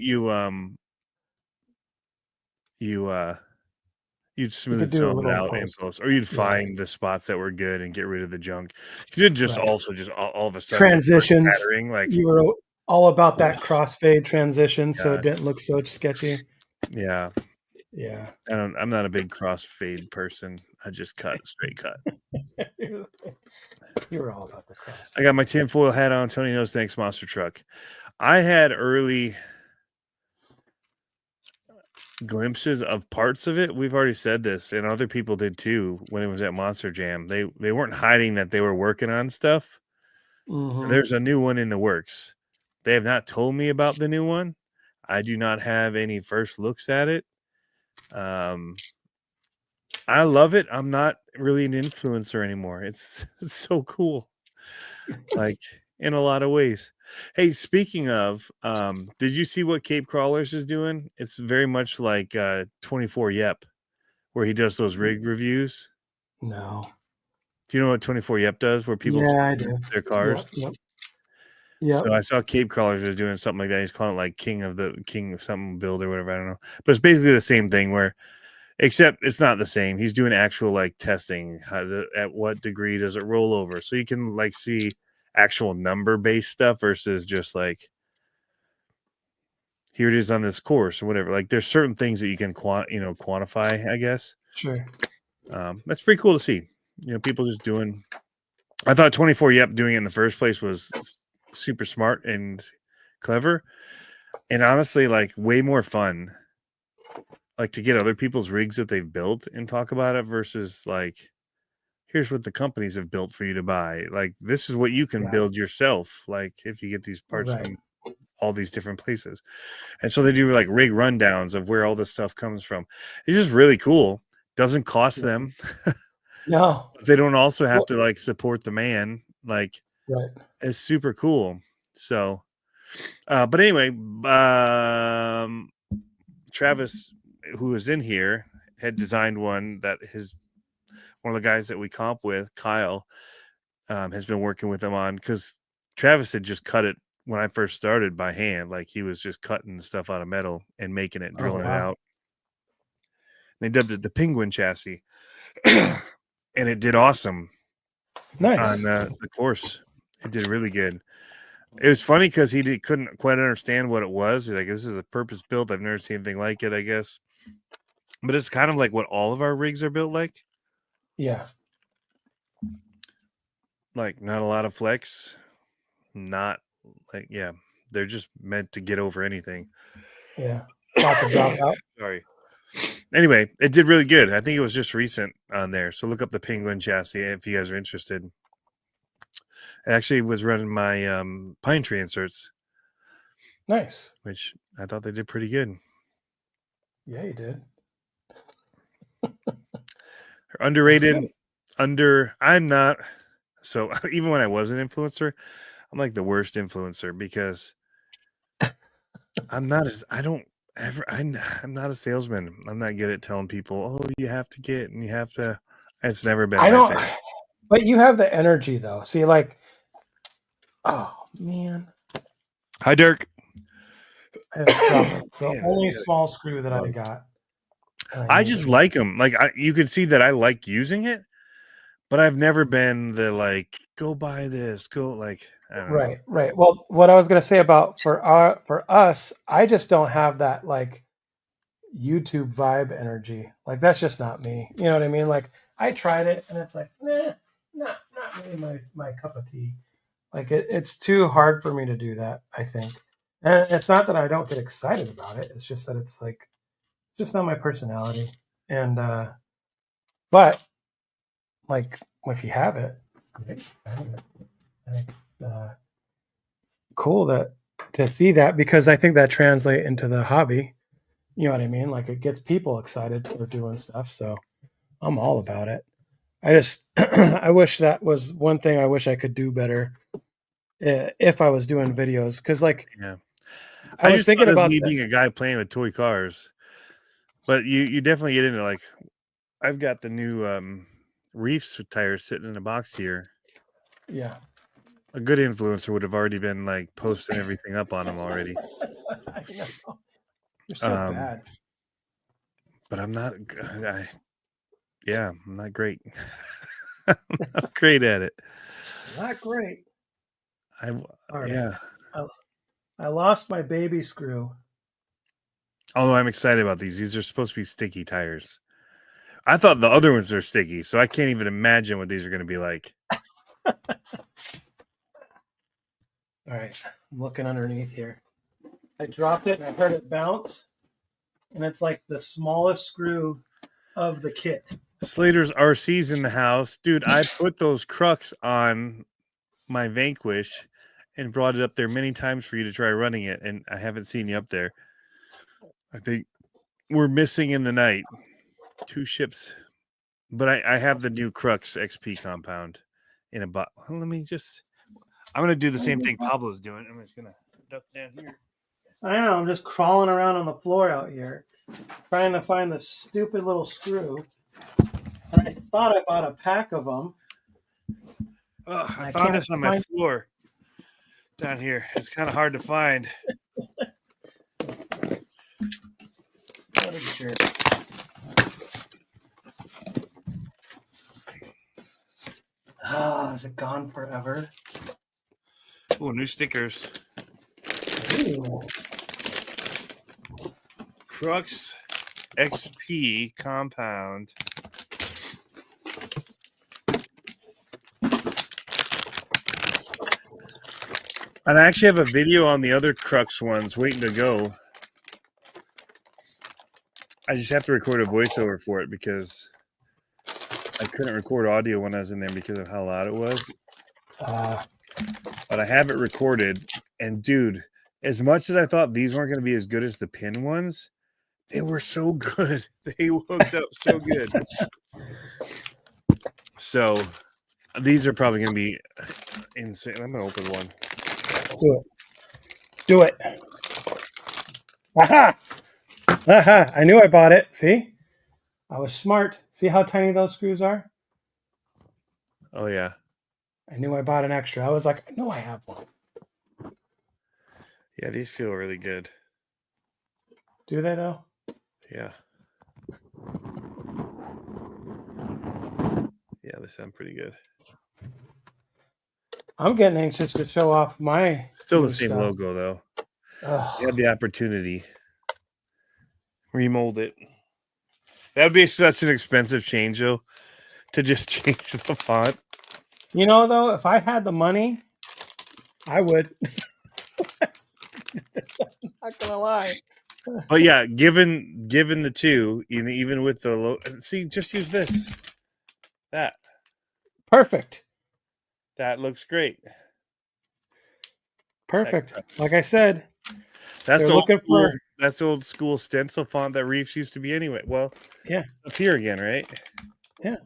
you'd smooth some of it out in post, or you'd find the spots that were good and get rid of the junk. Because it just also just all of a sudden transitions. Like you were all about that crossfade transition, so it didn't look so sketchy. Yeah. I'm not a big crossfade person. I just cut straight cut. You were all about the CrossFit. I got my tinfoil hat on. Tony knows thanks, monster truck. I had early glimpses of parts of it. We've already said this, and other people did too when it was at Monster Jam. They weren't hiding that they were working on stuff. Mhm. There's a new one in the works. They have not told me about the new one. I do not have any first looks at it. I love it. I'm not really an influencer anymore. It's so cool. Like in a lot of ways. Hey, speaking of, did you see what Cape Crawlers is doing? It's very much like 24 Yep, where he does those rig reviews. No. Do you know what 24 Yep does? Where people Yeah, I sell do. their cars. Yep. So I saw Cape Crawlers was doing something like that. He's calling it like King of something build or whatever. I don't know. But it's basically the same thing where except it's not the same. He's doing actual like testing. At what degree does it roll over? So you can like see actual number based stuff versus just like here it is on this course or whatever. Like there's certain things that you can quantify, I guess. Sure. That's pretty cool to see. People just doing. I thought 24 Yep doing it in the first place was super smart and clever, and honestly, like way more fun. Like to get other people's rigs that they've built and talk about it versus like, here's what the companies have built for you to buy. Like this is what you can build yourself. Like if you get these parts from all these different places. And so they do like rig rundowns of where all this stuff comes from. It's just really cool. Doesn't cost them. No. They don't also have to like support the man. Like Right. it's super cool. So but anyway, Travis, who was in here, had designed one that one of the guys that we comp with, Kyle, has been working with him on because Travis had just cut it when I first started by hand. Like he was just cutting stuff out of metal and making it, drilling it out. They dubbed it the Penguin chassis, and it did awesome. Nice on the course. It did really good. It was funny because he couldn't quite understand what it was. He's like, "This is a purpose built. I've never seen anything like it, I guess." But it's kind of like what all of our rigs are built like. Yeah. Like not a lot of flex. Not like they're just meant to get over anything. Yeah. Lots of drop out. Sorry. Anyway, it did really good. I think it was just recent on there. So look up the Penguin chassis if you guys are interested. It actually was running my pine tree inserts. Nice. Which I thought they did pretty good. Yeah, you did. Underrated. I'm not. So even when I was an influencer, I'm like the worst influencer because I'm not a salesman. I'm not good at telling people, oh, you have to get and you have to. It's never been my thing. But you have the energy though. See, like, oh man. Hi, Dirk. The only small screw that I got. I just like them. Like you can see that I like using it, but I've never been the like go buy this, go like I don't know. Right. Well, what I was gonna say about for us, I just don't have that like YouTube vibe energy. Like that's just not me. You know what I mean? Like I tried it and it's like, nah, not really my cup of tea. Like it's too hard for me to do that, I think. And it's not that I don't get excited about it. It's just that it's like just not my personality. And but like if you have it, cool to see that because I think that translates into the hobby. You know what I mean? Like it gets people excited for doing stuff. So I'm all about it. I just I wish that was one thing I wish I could do better if I was doing videos because like I was thinking about me being a guy playing with toy cars, but you definitely get into like I've got the new Reefs tires sitting in a box here. Yeah, a good influencer would have already been like posting everything up on them already. I know. You're so bad. But I'm not. I'm not great. I'm not great at it. Not great. Yeah. I lost my baby screw. Although I'm excited about these. These are supposed to be sticky tires. I thought the other ones are sticky, so I can't even imagine what these are going to be like. All right, I'm looking underneath here. I dropped it and I heard it bounce, and it's like the smallest screw of the kit. Slater's RC's in the house. Dude, I put those Crux on my Vanquish and brought it up there many times for you to try running it, and I haven't seen you up there. I think we're missing in the night 2 ships, but I have the new Crux XP compound in a bot. Well, let me just. I'm gonna do the same thing Pablo's doing. I'm just gonna duck down here. I know, I'm just crawling around on the floor out here, trying to find the stupid little screw. And I thought I bought a pack of them. I found this on my floor down here. It's kind of hard to find. What a jerk. Is it gone forever? Oh, new stickers. Ooh. Crux XP compound. And I actually have a video on the other Crux ones waiting to go. I just have to record a voiceover for it because I couldn't record audio when I was in there because of how loud it was. But I have it recorded. And dude, as much as I thought these weren't going to be as good as the pin ones, they were so good. They hooked up so good. So these are probably going to be insane. I'm going to open one. Do it. Aha! Aha! I knew I bought it. See? I was smart. See how tiny those screws are? Oh, yeah. I knew I bought an extra. I was like, I know I have one. Yeah, these feel really good. Do they, though? Yeah. Yeah, they sound pretty good. I'm getting anxious to show off my Still the same logo, though. You had the opportunity. Remold it. That would be such an expensive change, though, to just change the font. You know, though, if I had the money, I would. Not gonna lie. But yeah, given the two, even with the low, see, just use this. That. Perfect. That looks great. Perfect. Like I said, that's old school stencil font that Reefs used to be anyway. Well, yeah, up here again, right? Yeah.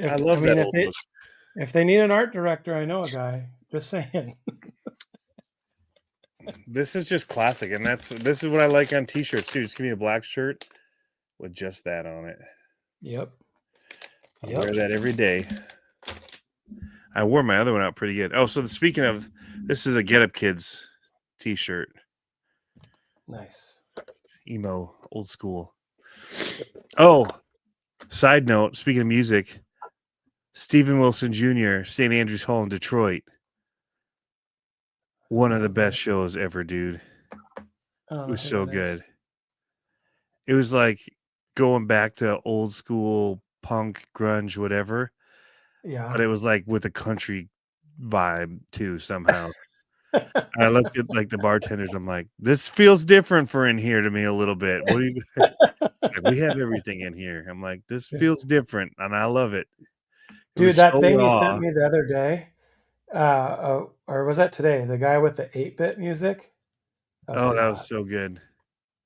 I love that old look. If they need an art director, I know a guy. Just saying. This is just classic, and this is what I like on t-shirts too. Just give me a black shirt with just that on it. Yep. I wear that every day. I wore my other one out pretty good. Oh, so speaking of, this is a Get Up Kids t-shirt. Nice. Emo, old school. Oh, side note, speaking of music, Stephen Wilson Jr., St. Andrews Hall in Detroit. One of the best shows ever, dude. It was so good. It was like going back to old school punk, grunge, whatever. Yeah. But it was like with a country vibe too, somehow. I looked at like the bartenders. I'm like, this feels different for in here to me a little bit. What do you like, we have everything in here. I'm like, this feels different, and I love it. Dude, that thing you sent me the other day, or was that today? The guy with the 8-bit music. That was so good.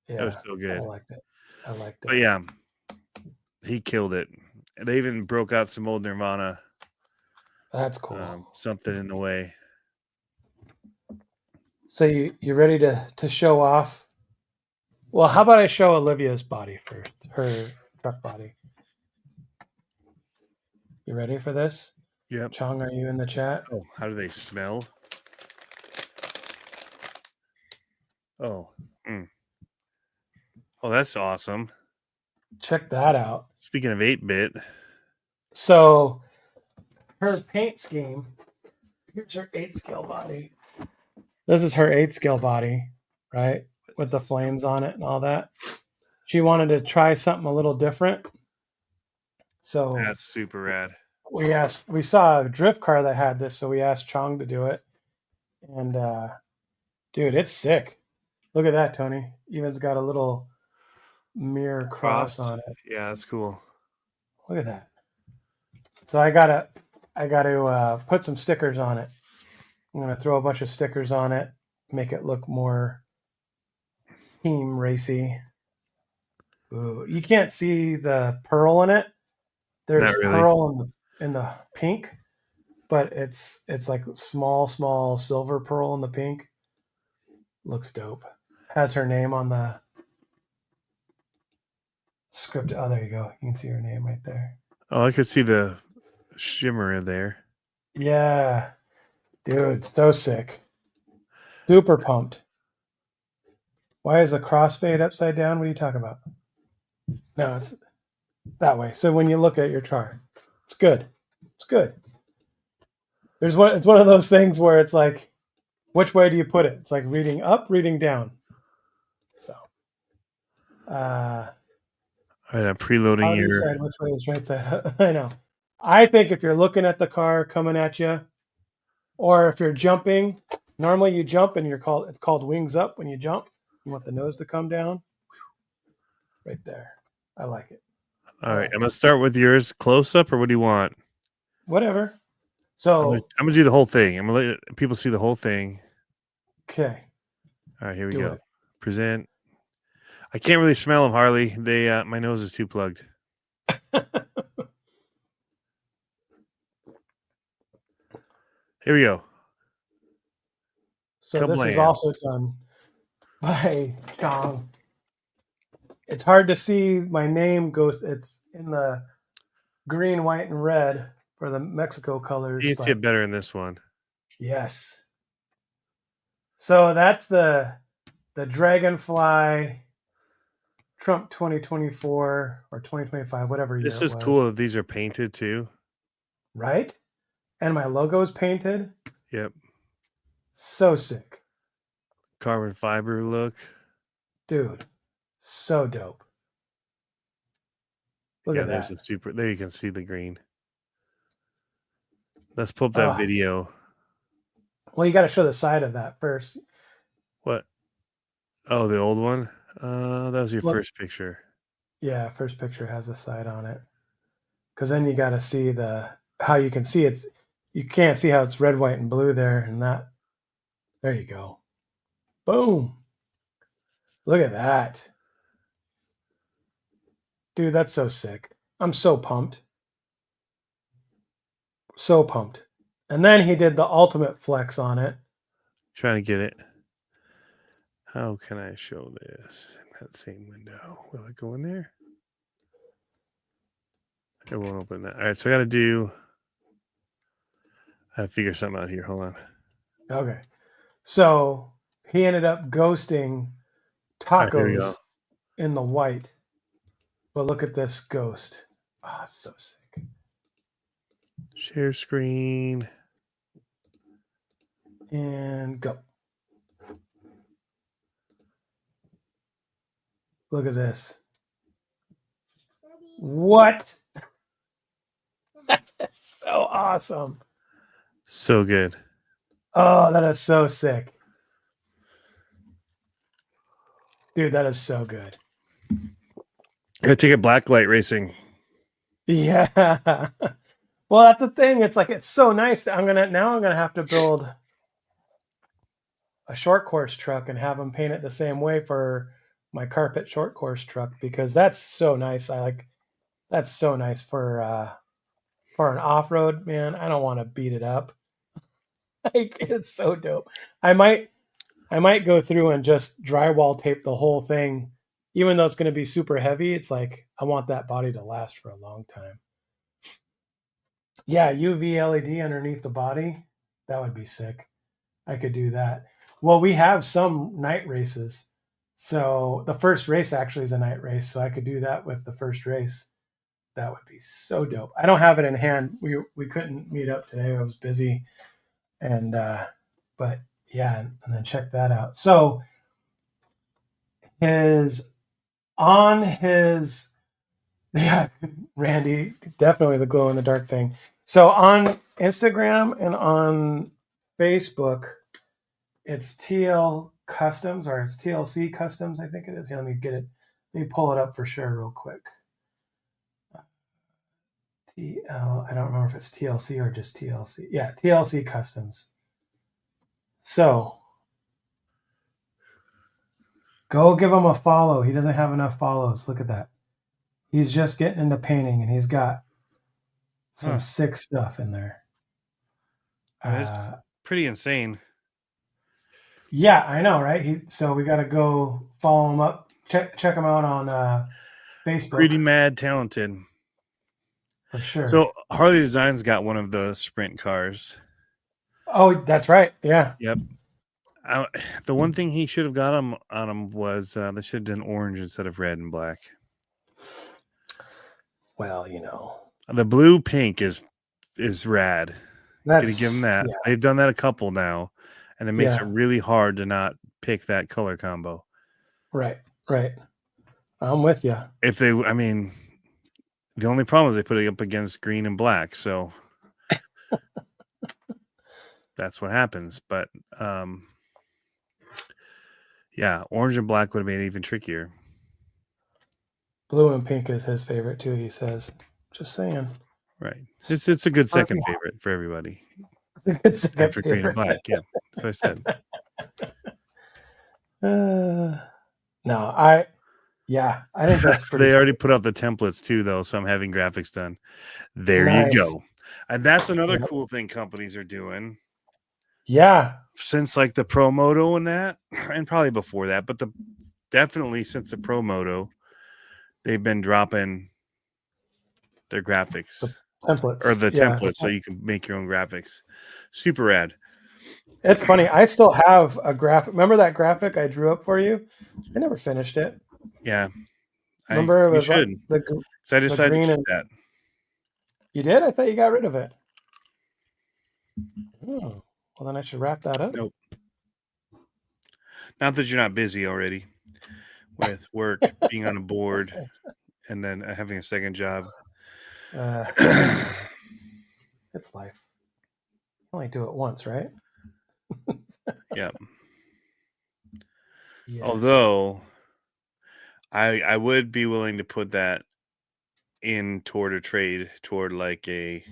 Yeah, that was so good. I liked it. But yeah, he killed it. They even broke out some old Nirvana. That's cool. Something in the way. So you ready to show off? Well, how about I show Olivia's body first, her truck body. You ready for this? Yep. Chong, are you in the chat? Oh, how do they smell? Oh. Oh, that's awesome. Check that out. Speaking of 8-bit. So her paint scheme, here's her 8-scale body. This is her 8-scale body, right? With the flames on it and all that. She wanted to try something a little different. So that's super rad. we saw a drift car that had this, so we asked Chong to do it. And dude, it's sick. Look at that, Tony. Even's got a little mirror cross on it. Yeah, that's cool. Look at that. So I gotta put some stickers on it. I'm gonna throw a bunch of stickers on it, make it look more team racy. Ooh, you can't see the pearl in it. There's Not really. pearl in the pink, but it's like small silver pearl in the pink. Looks dope. Has her name on the script. Oh, there you go. You can see her name right there. Oh, I could see the shimmer in there. Yeah, dude, so sick. Super pumped. Why is the crossfade upside down? What are you talking about? No, it's that way. So when you look at your chart, it's good. It's good. It's one of those things where it's like, which way do you put it? It's like reading up, reading down. So, All right, I'm preloading how do you decide which way is right side? I know. I think if you're looking at the car coming at you, or if you're jumping, normally you jump and it's called wings up when you jump. You want the nose to come down. Right there. I like it. All right, I'm gonna start with yours close up, or what do you want? Whatever. So I'm gonna do the whole thing. I'm gonna let people see the whole thing. okay. All right, here we Do go. it. Present. I can't really smell them, Harley. They my nose is too plugged. Here we go. So this is also done by Chong. It's hard to see my name goes. It's in the green, white, and red for the Mexico colors. You can see it better in this one. Yes. So that's the Dragonfly Trump 2024 or 2025, whatever year. This is cool that these are painted too. Right? And my logo is painted. Yep. So sick. Carbon fiber look. Dude, so dope. Look at there's that. the super. There you can see the green. Let's pull up that video. Well, you got to show the side of that first. What? Oh, the old one? That was your first picture. Yeah, first picture has the side on it. Because then you got to see how you can see it's. You can't see how it's red, white, and blue there, and that. There you go. Boom. Look at that. Dude, that's so sick. I'm so pumped. So pumped. And then he did the ultimate flex on it. Trying to get it. How can I show this in that same window? Will it go in there? It won't open that. All right, so I got to figure something out here. Hold on. Okay. So he ended up ghosting tacos in the white. But look at this ghost. Oh, it's so sick. Share screen. And go. Look at this. What? That's so awesome. So good. Oh, that is so sick. Dude, that is so good. I take a blacklight racing. Yeah. Well, that's the thing. It's like it's so nice. I'm gonna have to build a short course truck and have them paint it the same way for my carpet short course truck because that's so nice. That's so nice for an off-road, man. I don't want to beat it up. Like it's so dope. I might go through and just drywall tape the whole thing, even though it's going to be super heavy. It's like I want that body to last for a long time. Yeah, UV LED underneath the body. That would be sick. I could do that. Well, we have some night races. So the first race actually is a night race. So I could do that with the first race. That would be so dope. I don't have it in hand. We couldn't meet up today. I was busy. And but yeah, and then check that out. So yeah, Randy, definitely the glow in the dark thing. So on Instagram and on Facebook, it's TL Customs or it's TLC Customs, I think it is. Here, let me get it. Let me pull it up for sure real quick. I don't remember if it's TLC or just TLC. Yeah, TLC Customs. So go give him a follow. He doesn't have enough follows. Look at that. He's just getting into painting and he's got some sick stuff in there. That's pretty insane. Yeah, I know, right? So we got to go follow him up. Check him out on Facebook. Pretty mad talented. For sure. So Harley Design's got one of the sprint cars. Oh, that's right. Yeah. Yep. The one thing he should have got on him was they should have done orange instead of red and black. Well, you know, the blue pink is rad. That's Gonna give them that. Yeah. They've done that a couple now, and it makes it really hard to not pick that color combo. Right. I'm with you. If they, I mean, the only problem is they put it up against green and black, so that's what happens. But yeah, orange and black would have made it even trickier. Blue and pink is his favorite too, he says. Just saying. Right. It's a good second favorite for everybody. It's a good second after green and black. Yeah, that's what I said. I think that's pretty. They already put out the templates too, though, so I'm having graphics done. There you go. And that's another cool thing companies are doing. Yeah. Since like the Pro Moto and that, and probably before that, but definitely since the Pro Moto, they've been dropping their graphics. The templates. Or the templates so you can make your own graphics. Super rad. It's funny. I still have a graphic. Remember that graphic I drew up for you? I never finished it. Yeah. Remember it was like the I decided green to keep that. You did? I thought you got rid of it. Well, then I should wrap that up. Nope. Not that you're not busy already with work, being on a board, and then having a second job. It's life. You only do it once, right? Yeah. Although I would be willing to put that in toward a trade toward like a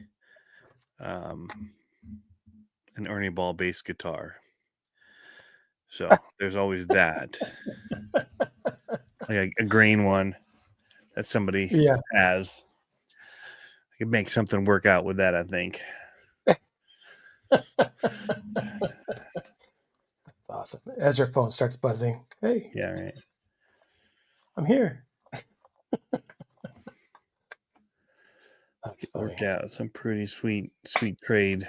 an Ernie Ball bass guitar. So there's always that. Like a grain one that somebody has. I could make something work out with that, I think. Awesome. As your phone starts buzzing. Hey. Yeah, right. I'm here. That's funny. Work out some pretty sweet trade.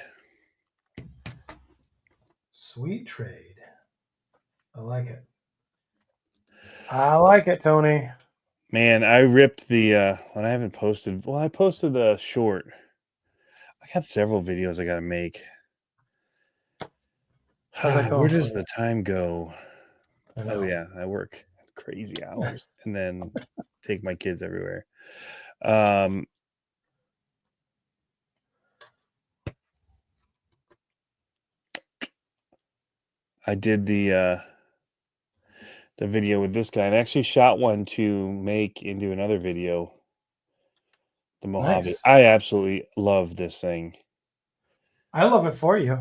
Sweet trade. I like it. I like it, Tony. Man, I ripped the when I haven't posted. Well, I posted a short. I got several videos I got to make. Where does the time go? Oh yeah, I work crazy hours and then take my kids everywhere. I did the video with this guy and actually shot one to make into another video. The Mojave. Nice. I absolutely love this thing. I love it for you.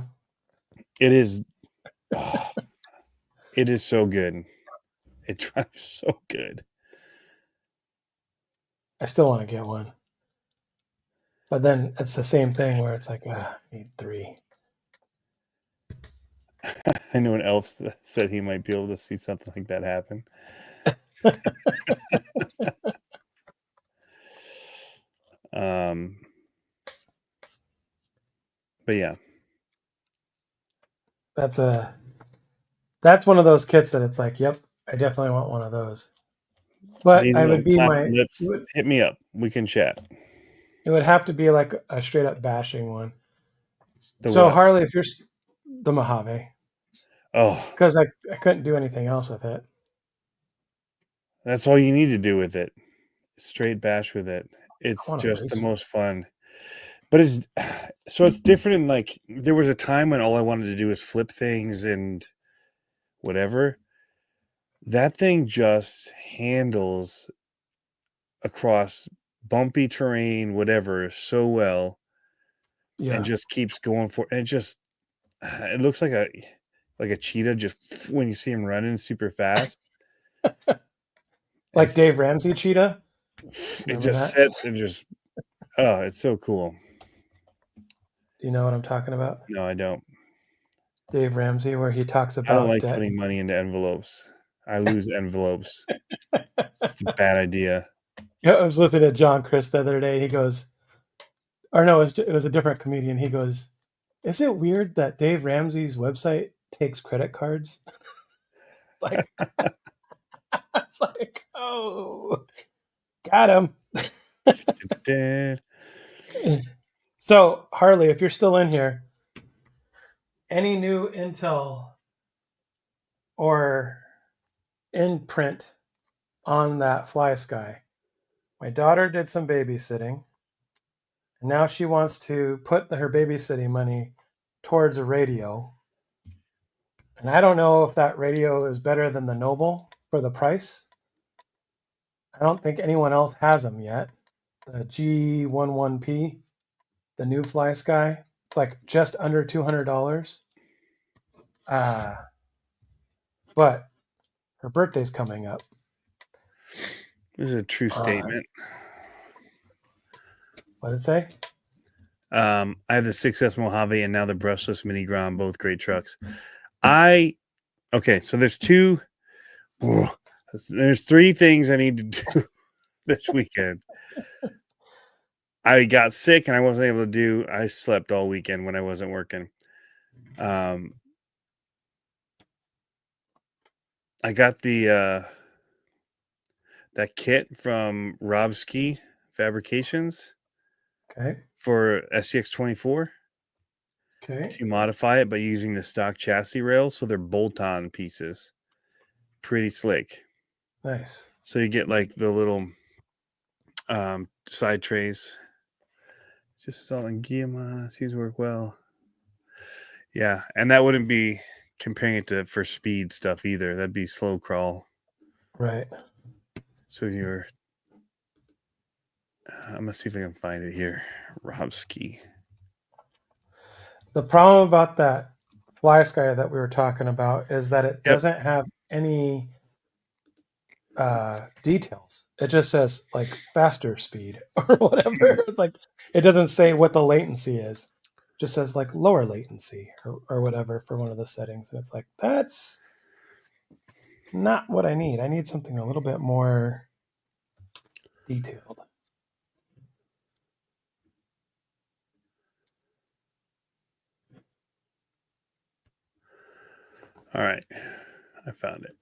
It is. It is so good. It drives so good. I still want to get one. But then it's the same thing where it's like, I need 3. I know an elf said he might be able to see something like that happen. But yeah. That's one of those kits that it's like, yep, I definitely want one of those. But I would be hit me up. We can chat. It would have to be like a straight up bashing one. So what? Harley, if you're the Mojave. Oh. Because I couldn't do anything else with it. That's all you need to do with it. Straight bash with it. It's just the most fun. But it's so it's different. In like there was a time when all I wanted to do was flip things and whatever. That thing just handles across bumpy terrain, whatever, so well, Yeah. and just keeps going for. And it looks like a cheetah just when you see him running super fast. Like Dave Ramsey cheetah. It Remember just that? sets and just it's so cool. Do you know what I'm talking about? No, I don't. Dave Ramsey, where he talks I don't about like debt. putting money into envelopes. I lose envelopes. It's just a bad idea. Yeah, I was listening to John Chris the other day. He goes, or no, it was a different comedian. He goes, "Is it weird that Dave Ramsey's website takes credit cards?" Like, it's like, oh, got him. So, Harley, if you're still in here, any new intel or in print on that Fly Sky? My daughter did some babysitting, and now she wants to put her babysitting money towards a radio. And I don't know if that radio is better than the Noble for the price. I don't think anyone else has them yet. The G11P, the new Fly Sky, it's like just under $200. But her birthday's coming up. This is a true statement. What did it say? I have the 6S Mojave and now the brushless Mini Grom, both great trucks. So there's three things I need to do this weekend. I got sick and I wasn't able to do. I slept all weekend when I wasn't working. I got the that kit from Robski Fabrications. Okay. For SCX24. Okay. To modify it by using the stock chassis rails, so they're bolt-on pieces. Pretty slick. Nice. So you get like the little side trays. Just all in Guillemot. These work well. Yeah, and that wouldn't be comparing it to for speed stuff either. That'd be slow crawl. Right. So I'm gonna see if I can find it here. Robski. The problem about that Fly Sky that we were talking about is that it doesn't have any details. It just says like faster speed or whatever. Like it doesn't say what the latency is. It just says like lower latency or whatever for one of the settings. And it's like, that's not what I need. I need something a little bit more detailed. All right. I found it.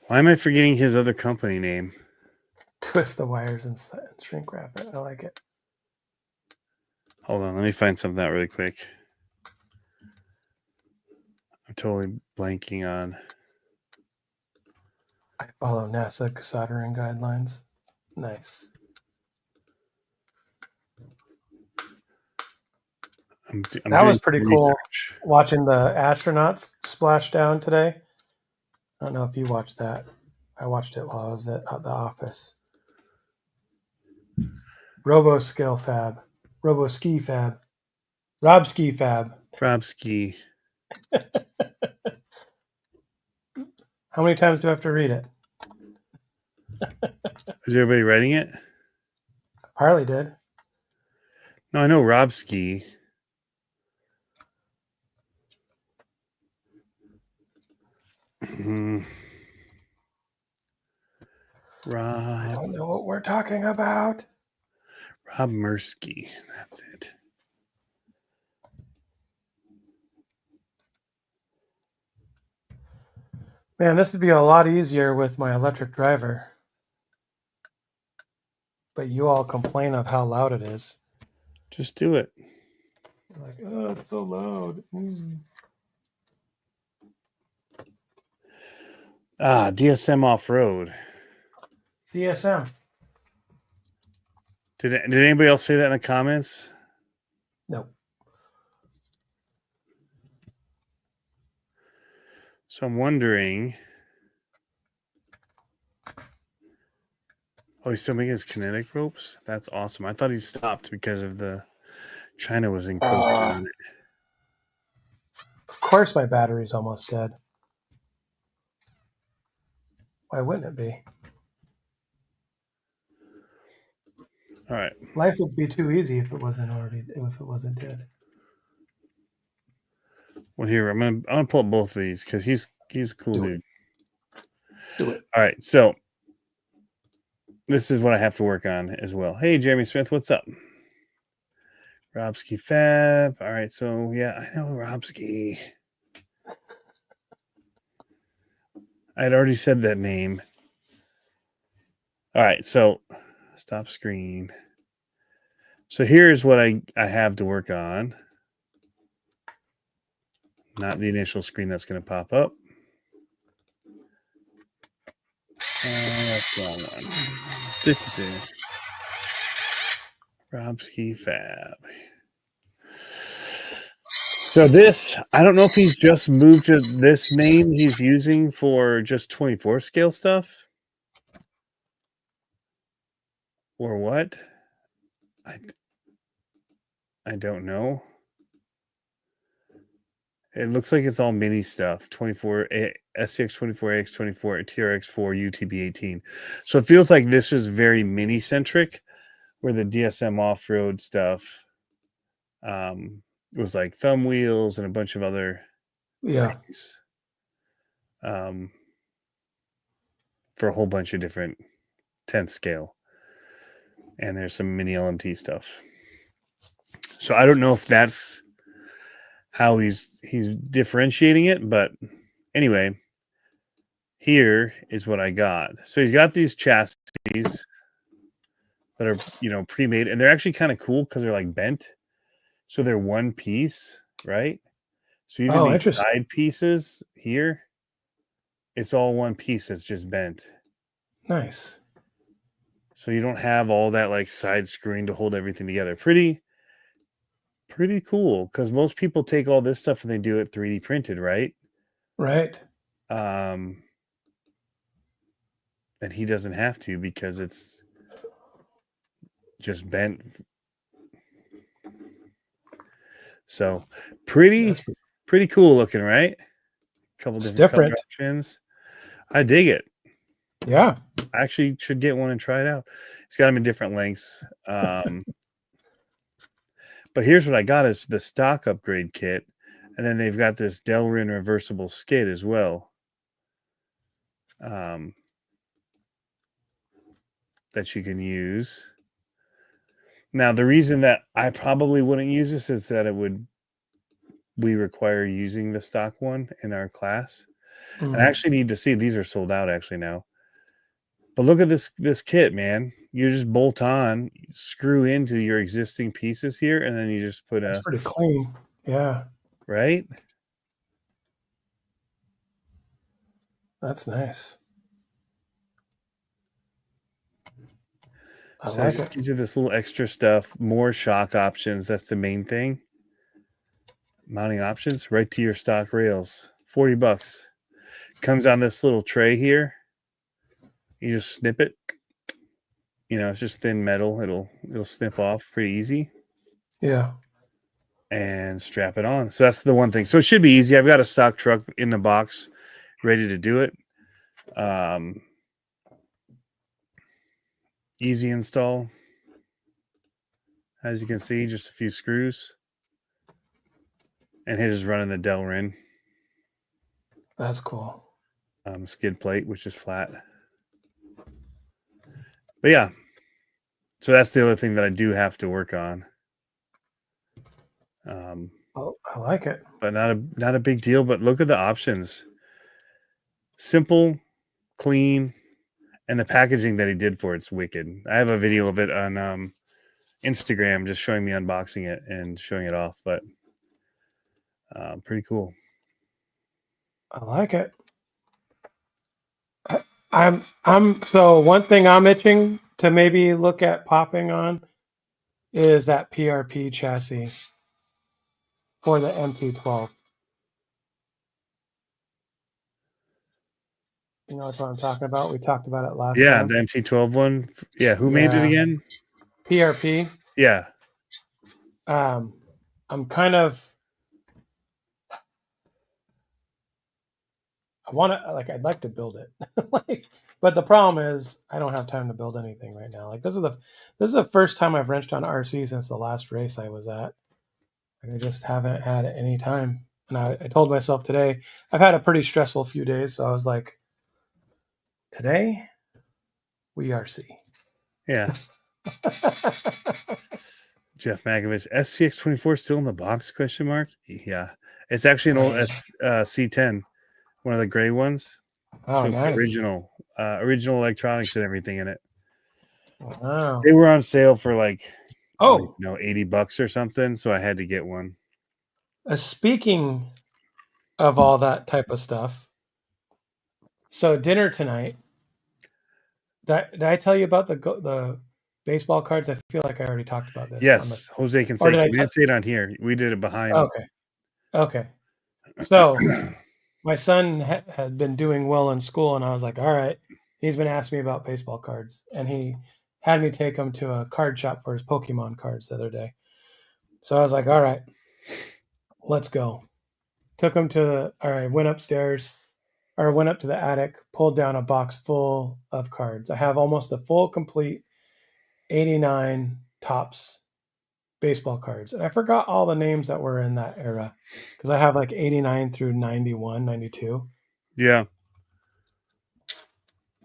Why am I forgetting his other company name? Twist the wires and shrink wrap it. I like it. Hold on, let me find something out really quick. I'm totally blanking on. I follow NASA soldering guidelines. Nice. That was pretty cool watching the astronauts splash down today. I don't know if you watched that. I watched it while I was at the office. Robo-Ski Fab. Robski Fab. Robski. How many times do I have to read it? Is everybody writing it? Harley did. No, I know Robski. I don't know what we're talking about. Rob Mursky. That's it. Man, this would be a lot easier with my electric driver. But you all complain of how loud it is. Just do it. You're like, oh, it's so loud. DSM off-road. DSM. Did anybody else say that in the comments? No. So I'm wondering. Oh, he's still making his kinetic ropes? That's awesome. I thought he stopped because of the China was encroaching on it. Of course my battery's almost dead. Why wouldn't it be? All right. Life would be too easy if it wasn't dead. Well, here I'm gonna pull up both of these because he's a cool dude. Do it. All right, so this is what I have to work on as well. Hey, Jeremy Smith, what's up? Robski Fab. All right, so yeah, I know Robski. I'd already said that name. All right, so stop screen. So here's what I have to work on. Not the initial screen that's going to pop up. That's the wrong one. Robski Fab. So this, I don't know if he's just moved to this name he's using for just 24 scale stuff or what. I don't know. It looks like it's all mini stuff. 24 SCX 24 AX 24 TRX 4 UTB 18. So it feels like this is very mini centric, where the DSM off road stuff was like thumb wheels and a bunch of other things, for a whole bunch of different 10th scale. And there's some mini LMT stuff. So I don't know if that's how he's differentiating it, but anyway, here is what I got. So he's got these chassis that are, pre-made, and they're actually kind of cool because they're like bent. So they're one piece, right? So even these side pieces here, it's all one piece that's just bent. Nice. So you don't have all that like side screwing to hold everything together. Pretty cool, because most people take all this stuff and they do it 3D printed, right? Right. And he doesn't have to because it's just bent. So pretty cool looking, right? A couple different color options. I dig it. Yeah. I actually should get one and try it out. It's got them in different lengths. But here's what I got is the stock upgrade kit. And then they've got this Delrin reversible skid as well. That you can use. Now, the reason that I probably wouldn't use this is that we require using the stock one in our class. And I actually need to see, these are sold out actually now. But look at this kit, man. You just bolt on, screw into your existing pieces here, and then you just put That's pretty clean. Yeah. Right? That's nice. So it just gives you this little extra stuff, more shock options. That's the main thing. Mounting options right to your stock rails. $40. Comes on this little tray here. You just snip it. It's just thin metal. It'll snip off pretty easy. Yeah. And strap it on. So that's the one thing. So it should be easy. I've got a stock truck in the box ready to do it. Easy install. As you can see, just a few screws. And his is running the Delrin. That's cool. Skid plate, which is flat. But yeah. So that's the other thing that I do have to work on. I like it. But not a big deal. But look at the options. Simple, clean, and the packaging that he did for it's wicked. I have a video of it on Instagram just showing me unboxing it and showing it off. But pretty cool. I like it. So one thing I'm itching to maybe look at popping on is that PRP chassis for the MC12. You know what I'm talking about? We talked about it last time. the MC12 one. Yeah, who made it again? PRP. Yeah. I'm kind of. I'd like to build it, but the problem is I don't have time to build anything right now. Like this is the first time I've wrenched on RC since the last race I was at. I just haven't had any time. And I told myself today, I've had a pretty stressful few days. So I was like, today, we RC. Yeah. Jeff Magovich, SCX24 still in the box? ? Yeah. It's actually an old C10, one of the gray ones. Oh, so nice. Original electronics and everything in it. Wow. They were on sale for like, $80 or something. So I had to get one. Speaking of all that type of stuff, so dinner tonight. Did I tell you about the baseball cards? I feel like I already talked about this. Yes, Jose Canseco. We didn't say it on here. We did it behind. Okay. So my son had been doing well in school, and I was like, all right. He's been asking me about baseball cards, and he had me take him to a card shop for his Pokemon cards the other day. So I was like, all right, let's go. Took him went upstairs, or went up to the attic, pulled down a box full of cards. I have almost a full complete 89 Topps baseball cards. And I forgot all the names that were in that era because I have like 89 through 91, 92. Yeah.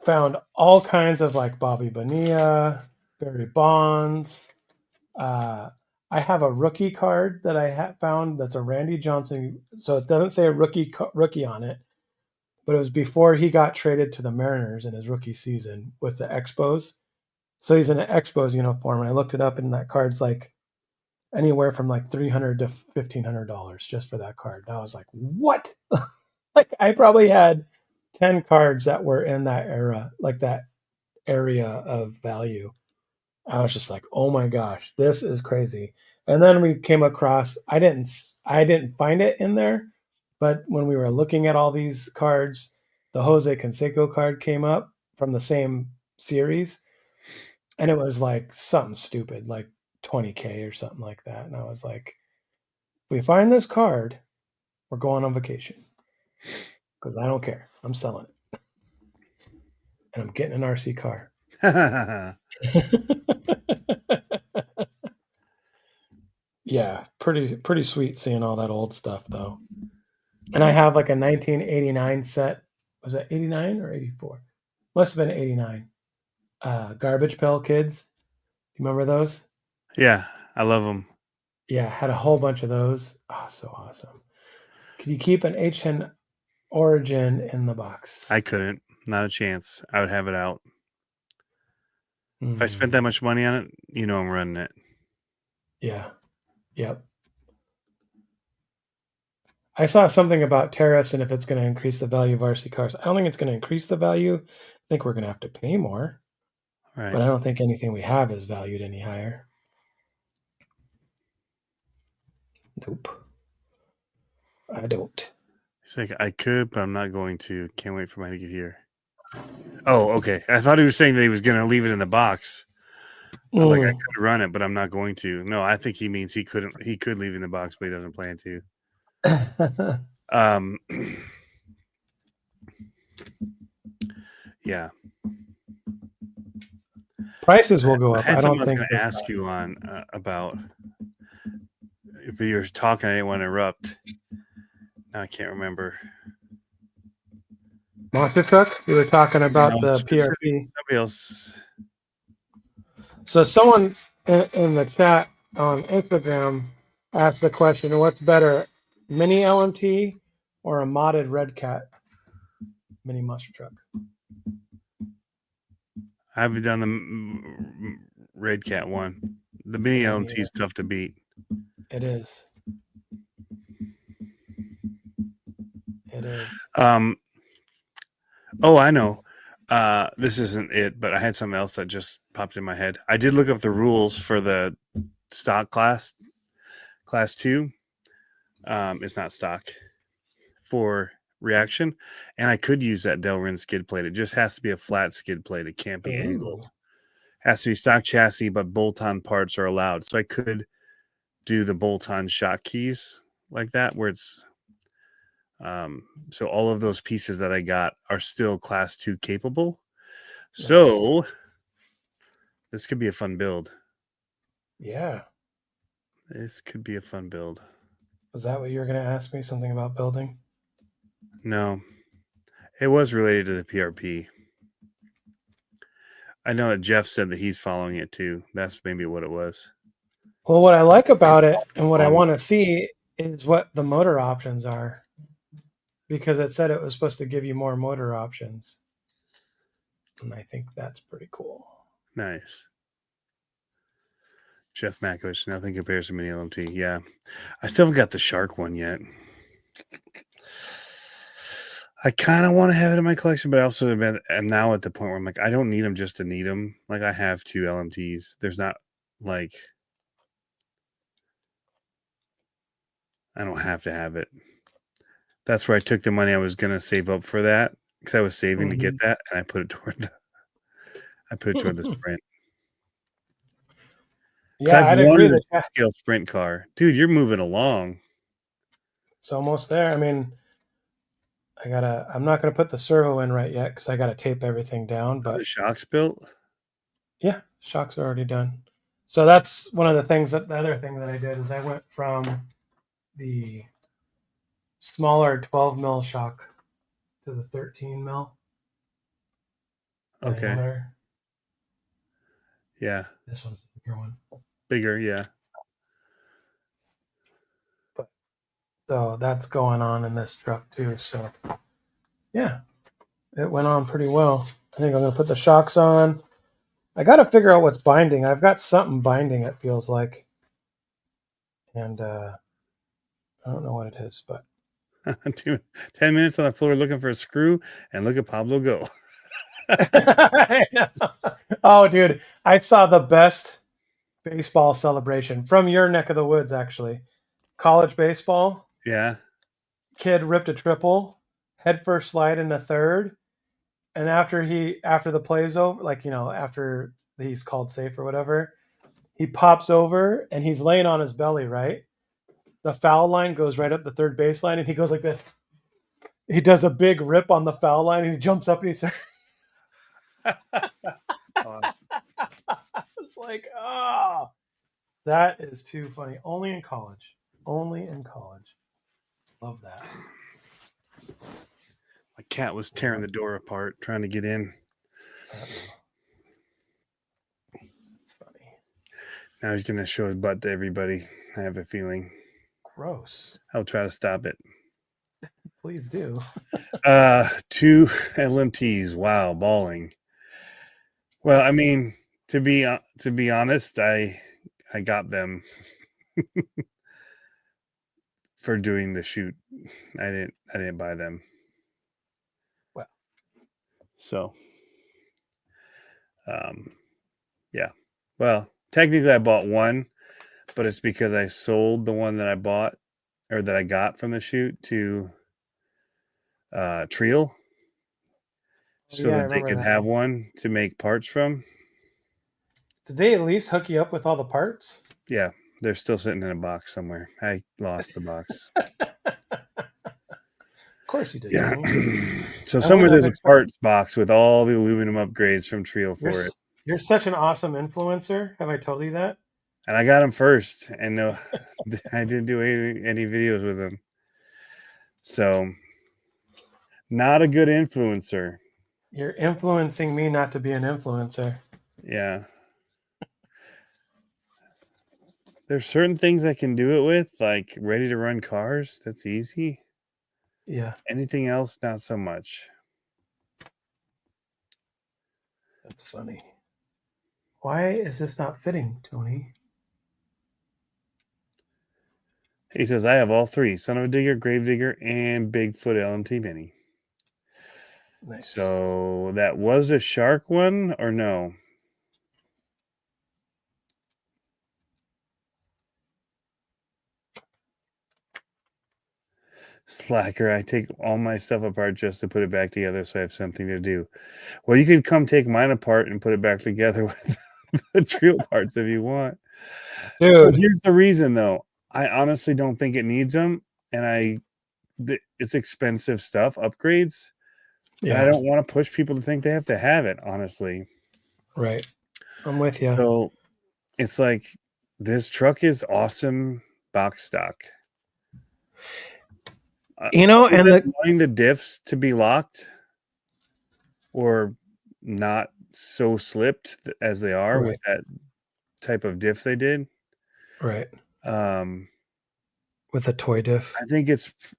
Found all kinds of like Bobby Bonilla, Barry Bonds. I have a rookie card that I found that's a Randy Johnson. So it doesn't say a rookie on it, but it was before he got traded to the Mariners in his rookie season with the Expos. So he's in an Expos uniform, and I looked it up, and that card's like anywhere from like $300 to $1,500 just for that card. And I was like, what? Like I probably had 10 cards that were in that era, like that area of value. I was just like, oh my gosh, this is crazy. And then we came across, I didn't find it in there, but when we were looking at all these cards, the Jose Canseco card came up from the same series, and it was like something stupid, like 20K or something like that. And I was like, if we find this card, we're going on vacation because I don't care. I'm selling it, and I'm getting an RC car. Yeah, pretty sweet seeing all that old stuff though. And I have like a 1989 set. Was that 89 or 84? Must have been 89. Garbage Pail Kids. You remember those? Yeah, I love them. Yeah, had a whole bunch of those. Oh, so awesome. Could you keep an HN Origin in the box? I couldn't. Not a chance. I would have it out. If I spent that much money on it, I'm running it. Yeah. Yep. I saw something about tariffs and if it's going to increase the value of RC cars. I don't think it's going to increase the value. I think we're going to have to pay more. Right. But I don't think anything we have is valued any higher. Nope. I don't. It's like I could, but I'm not going to. Can't wait for mine to get here. Oh, okay. I thought he was saying that he was going to leave it in the box. Like I could run it, but I'm not going to. No, I think he means he could leave it in the box, but he doesn't plan to. Yeah. Prices will go up. I was going to ask you on about, but you were talking. I didn't want to interrupt. Now I can't remember. Monster truck. We were talking about the PRP. Somebody else. So someone in the chat on Instagram asked the question: what's better, mini LMT or a modded Red Cat mini monster truck? I haven't done the Red Cat one. The mini LMT is tough to beat. It is. It is. Oh, I know. This isn't it, but I had something else that just popped in my head. I did look up the rules for the stock class 2. It's not stock for reaction, and I could use that Delrin skid plate. It just has to be a flat skid plate. It can't be angled. Has to be stock chassis, but bolt-on parts are allowed. So I could do the bolt-on shock keys like that, where it's so all of those pieces that I got are still class 2 capable. Nice. So this could be a fun build. Yeah. This could be a fun build. Was that what you were going to ask me? Something about building? No, it was related to the PRP. I know that Jeff said that he's following it too. That's maybe what it was. Well, what I like about it and what I want to see is what the motor options are, because it said it was supposed to give you more motor options. And I think that's pretty cool. Nice. Jeff Makovich, nothing compares to Mini LMT. Yeah. I still haven't got the Shark one yet. I kind of want to have it in my collection, but I also am now at the point where I'm like, I don't need them just to need them. Like, I have 2 LMTs. There's not like, I don't have to have it. That's where I took the money I was going to save up for that, because I was saving to get that, and I put it toward the Sprint. Yeah, I'd agree that scale Sprint car. Dude, you're moving along. It's almost there. I mean, I'm not gonna put the servo in right yet because I gotta tape everything down. But the shocks built? Yeah, shocks are already done. So that's one of the things the other thing that I did is I went from the smaller 12 mil shock to the 13 mil. Okay. Diameter. Yeah. This one's the bigger one. Bigger, yeah. So that's going on in this truck too. So yeah, it went on pretty well. I think I'm going to put the shocks on. I got to figure out what's binding. I've got something binding, it feels like. And I don't know what it is, but 10 minutes on the floor looking for a screw, and look at Pablo go. Oh, dude, I saw the best baseball celebration from your neck of the woods, actually. College baseball. Yeah. Kid ripped a triple, head first slide in the third, and after the play's over, like, after he's called safe or whatever, he pops over and he's laying on his belly, right? The foul line goes right up the third baseline, and he goes like this. He does a big rip on the foul line, and he jumps up and he says, it's like, oh, that is too funny. Only in college. Only in college. Love that. My cat was tearing the door apart trying to get in. That's funny. Now he's going to show his butt to everybody. I have a feeling. Gross. I'll try to stop it. Please do. 2 LMTs. Wow, balling. Well, I mean, to be honest, I got them for doing the shoot. I didn't buy them. Well, so yeah. Well, technically I bought one, but it's because I sold the one that I bought or that I got from the shoot to Triel, so that they could have one to make parts from. Did they at least hook you up with all the parts? Yeah, they're still sitting in a box somewhere. I lost the box. Of course you did. Yeah. So somewhere there's a parts box with all the aluminum upgrades from Triel for it. You're such an awesome influencer. Have I told you that? And I got them first, and no, I didn't do any videos with them. So, not a good influencer. You're influencing me not to be an influencer. Yeah. There's certain things I can do it with, like ready to run cars. That's easy. Yeah. Anything else, not so much. That's funny. Why is this not fitting, Tony? He says, I have all 3: Son of a Digger, Grave Digger, and Bigfoot LMT Mini. Nice. So that was a shark one or no? Slacker, I take all my stuff apart just to put it back together so I have something to do. Well, you could come take mine apart and put it back together with the trio parts if you want. So Dude. here's the reason, though. I honestly don't think it needs them, and it's expensive stuff, upgrades, and I Yeah. don't want to push people to think they have to have it, honestly. Right. I'm with you. So it's like this truck is awesome box stock. You know, Other and than wanting the diffs to be locked or not so slipped as they are right. with that type of diff they did. Right. Um, With a toy diff. I think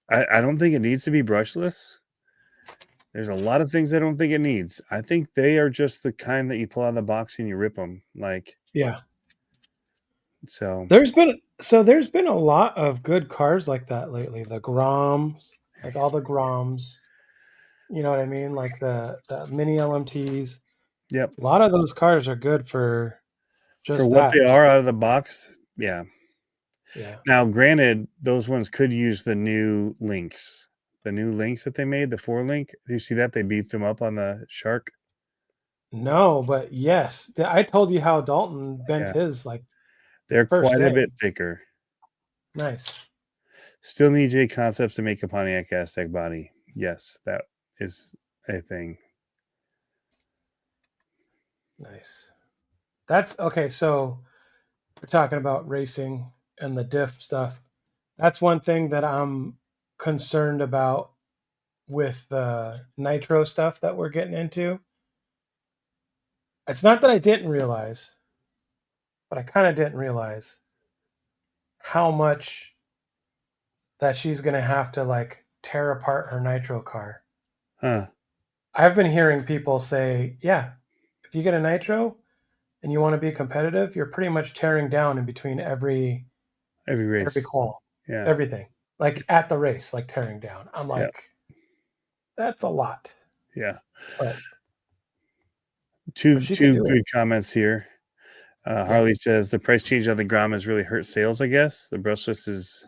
I don't think it needs to be brushless. There's a lot of things I don't think it needs. I think they are just the kind that you pull out of the box and you rip them. Like, Yeah. so There's been a lot of good cars like that lately. The Groms, like all the Groms. You know what I mean? Like the mini LMTs. yep. A lot of those cars are good for For just what that. they are out of the box, yeah. Yeah. Now, granted, those ones could use the new links. The new links that they made, the 4-link. Do you see that? They beefed them up on the Shark. No, but yes. I told you how Dalton bent Yeah. his like They're first quite a day. bit thicker. Nice. Still need J Concepts to make a Pontiac Aztec body. Yes, that is a thing. Nice. That's okay. So we're talking about racing and the diff stuff. That's one thing that I'm concerned about with the nitro stuff that we're getting into. It's not that I didn't realize, but I kind of didn't realize how much that she's going to have to like tear apart her nitro car. Huh. I've been hearing people say, yeah, if you get a nitro and you want to be competitive, you're pretty much tearing down in between every Every race. call, Yeah. everything. Like at the race, like tearing down. I'm Yeah. like, that's a lot. Yeah. But Two she can do good it. comments here. Harley says the price change on the Grom has really hurt sales, I guess. The brushless is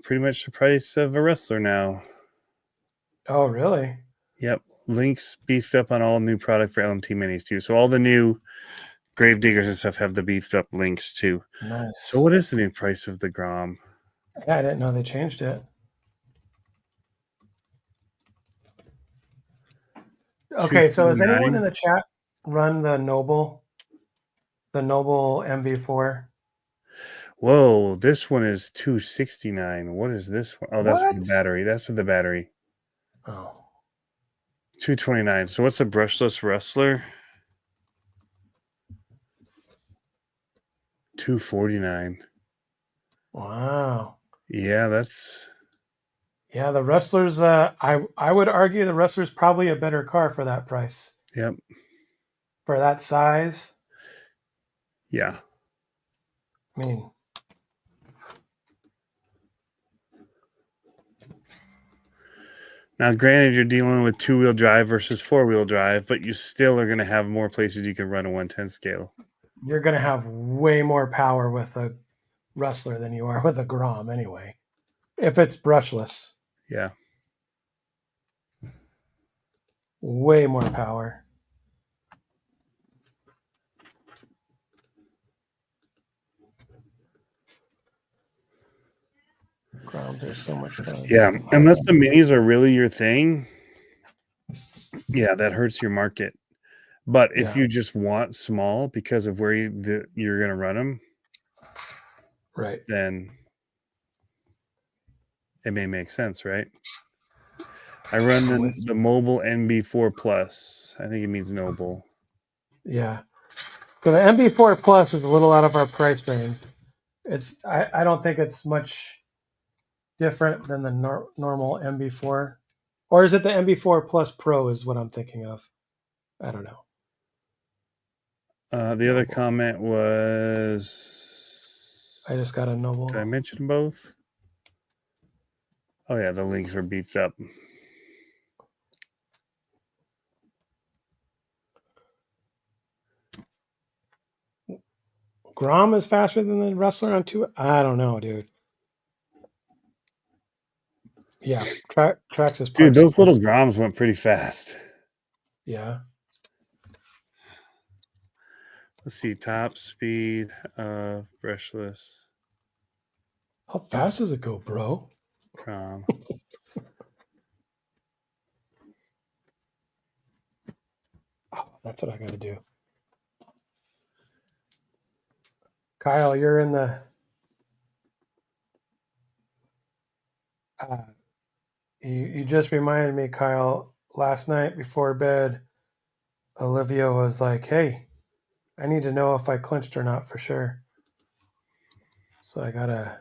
pretty much the price of a wrestler now. Oh, really? Yep. Links beefed up on all new product for LMT minis too. So all the new Gravediggers and stuff have the beefed up links too. Nice. So what is the new price of the Grom? Yeah, I didn't know they changed it. Okay, so has anyone in the chat run the Noble MV4? Whoa, this one is $269. What is this one? Oh, that's for the battery. That's for the battery. Oh. $229. So what's a brushless wrestler? $249. Wow. Yeah, that's the Wrestler's I would argue the Wrestler's probably a better car for that price. yep. For that size. Yeah. I mean, now granted you're dealing with 2-wheel drive versus 4-wheel drive, but you still are going to have more places you can run a 110 scale. You're going to have way more power with a Wrestler than you are with a Grom anyway. If it's brushless. Yeah. Way more power. Groms are so much fun. Yeah, unless the minis are really your thing, yeah, that hurts your market. But if you just want small because of where you're going to run them, right, then it may make sense, right? I run the mobile NB4 Plus. I think it means noble. Yeah. So the MB4 Plus is a little out of our price range. I don't think it's much different than the normal MB4. Or is it the MB4 Plus Pro is what I'm thinking of? I don't know. The other comment was... I just got a noble. Did I mention both? Oh, yeah, the links are beefed up. Grom is faster than the Rustler on 2. I don't know, dude. Yeah, Traxxas Dude, parts. those little Groms went pretty fast. Yeah. Let's see, top speed of brushless How fast does it go, bro? Grom. Oh, that's what I got to do. Kyle, you're in the. You just reminded me, Kyle. Last night before bed, Olivia was like, "Hey, I need to know if I clinched or not for sure." So I gotta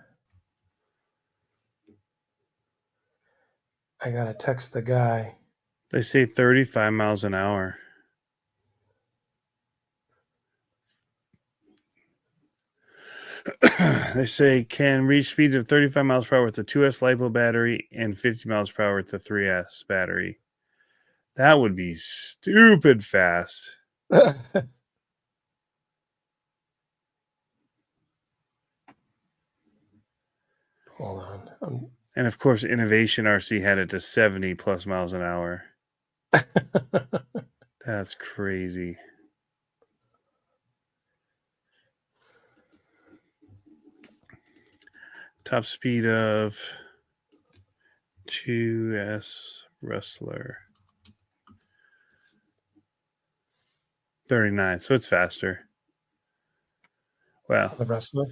text the guy. They say 35 miles an hour. They say can reach speeds of 35 miles per hour with the 2S LiPo battery and 50 miles per hour with the 3S battery. That would be stupid fast. Hold on. And of course, Innovation RC had it to 70 plus miles an hour. That's crazy. Top speed of 2S Rustler. 39. So it's faster. Well, The Rustler.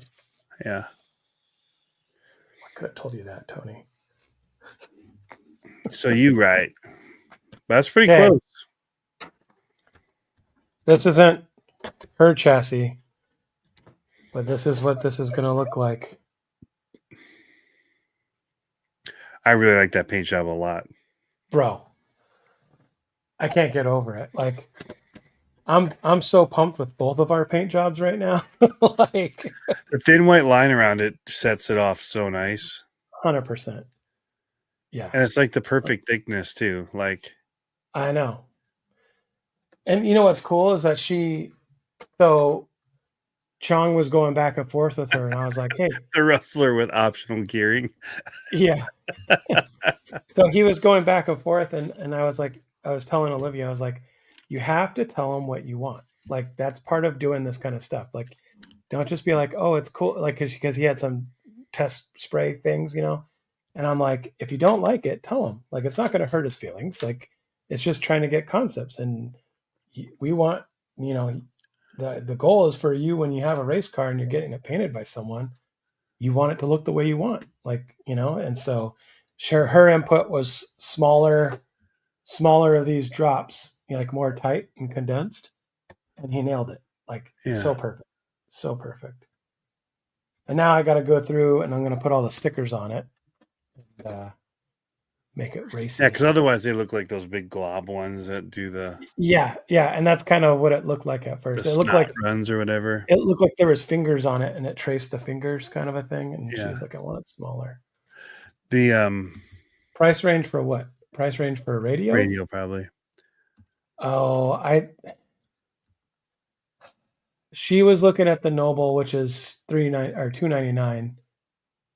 yeah. I could have told you that, Tony. So you right. That's pretty Okay. close. This isn't her chassis, but this is what this is going to look like. I really like that paint job a lot. Bro, I can't get over it. Like, I'm so pumped with both of our paint jobs right now. Like, The thin white line around it sets it off so nice. 100%. Yeah. And it's like the perfect thickness too. Like, I know. And you know what's cool is that so Chong was going back and forth with her, and I was like, hey. the Rustler with optional gearing. Yeah. So he was going back and forth, and I was telling Olivia, I was like, you have to tell him what you want. Like, that's part of doing this kind of stuff. Like, don't just be like, oh, it's cool. Like, because he had some test spray things, you know? And I'm like, if you don't like it, tell him. Like, it's not going to hurt his feelings. Like, it's just trying to get concepts. And we want, you know, the goal is for you when you have a race car and you're getting it painted by someone, you want it to look the way you want. Like, you know, and so her input was smaller of these drops, you know, like more tight and condensed. And he nailed it. Like, so perfect. So perfect. And now I got to go through and I'm going to put all the stickers on it and make it racy. Yeah, because otherwise they look like those big glob ones that do the yeah, and that's kind of what it looked like at first. the It looked like runs or whatever. It looked like there was fingers on it, and it traced the fingers, kind of a thing. And Yeah. she's like, "I want it smaller." The Price range for what? Price range for a radio? radio probably. Oh, she was looking at the Noble, which is $299,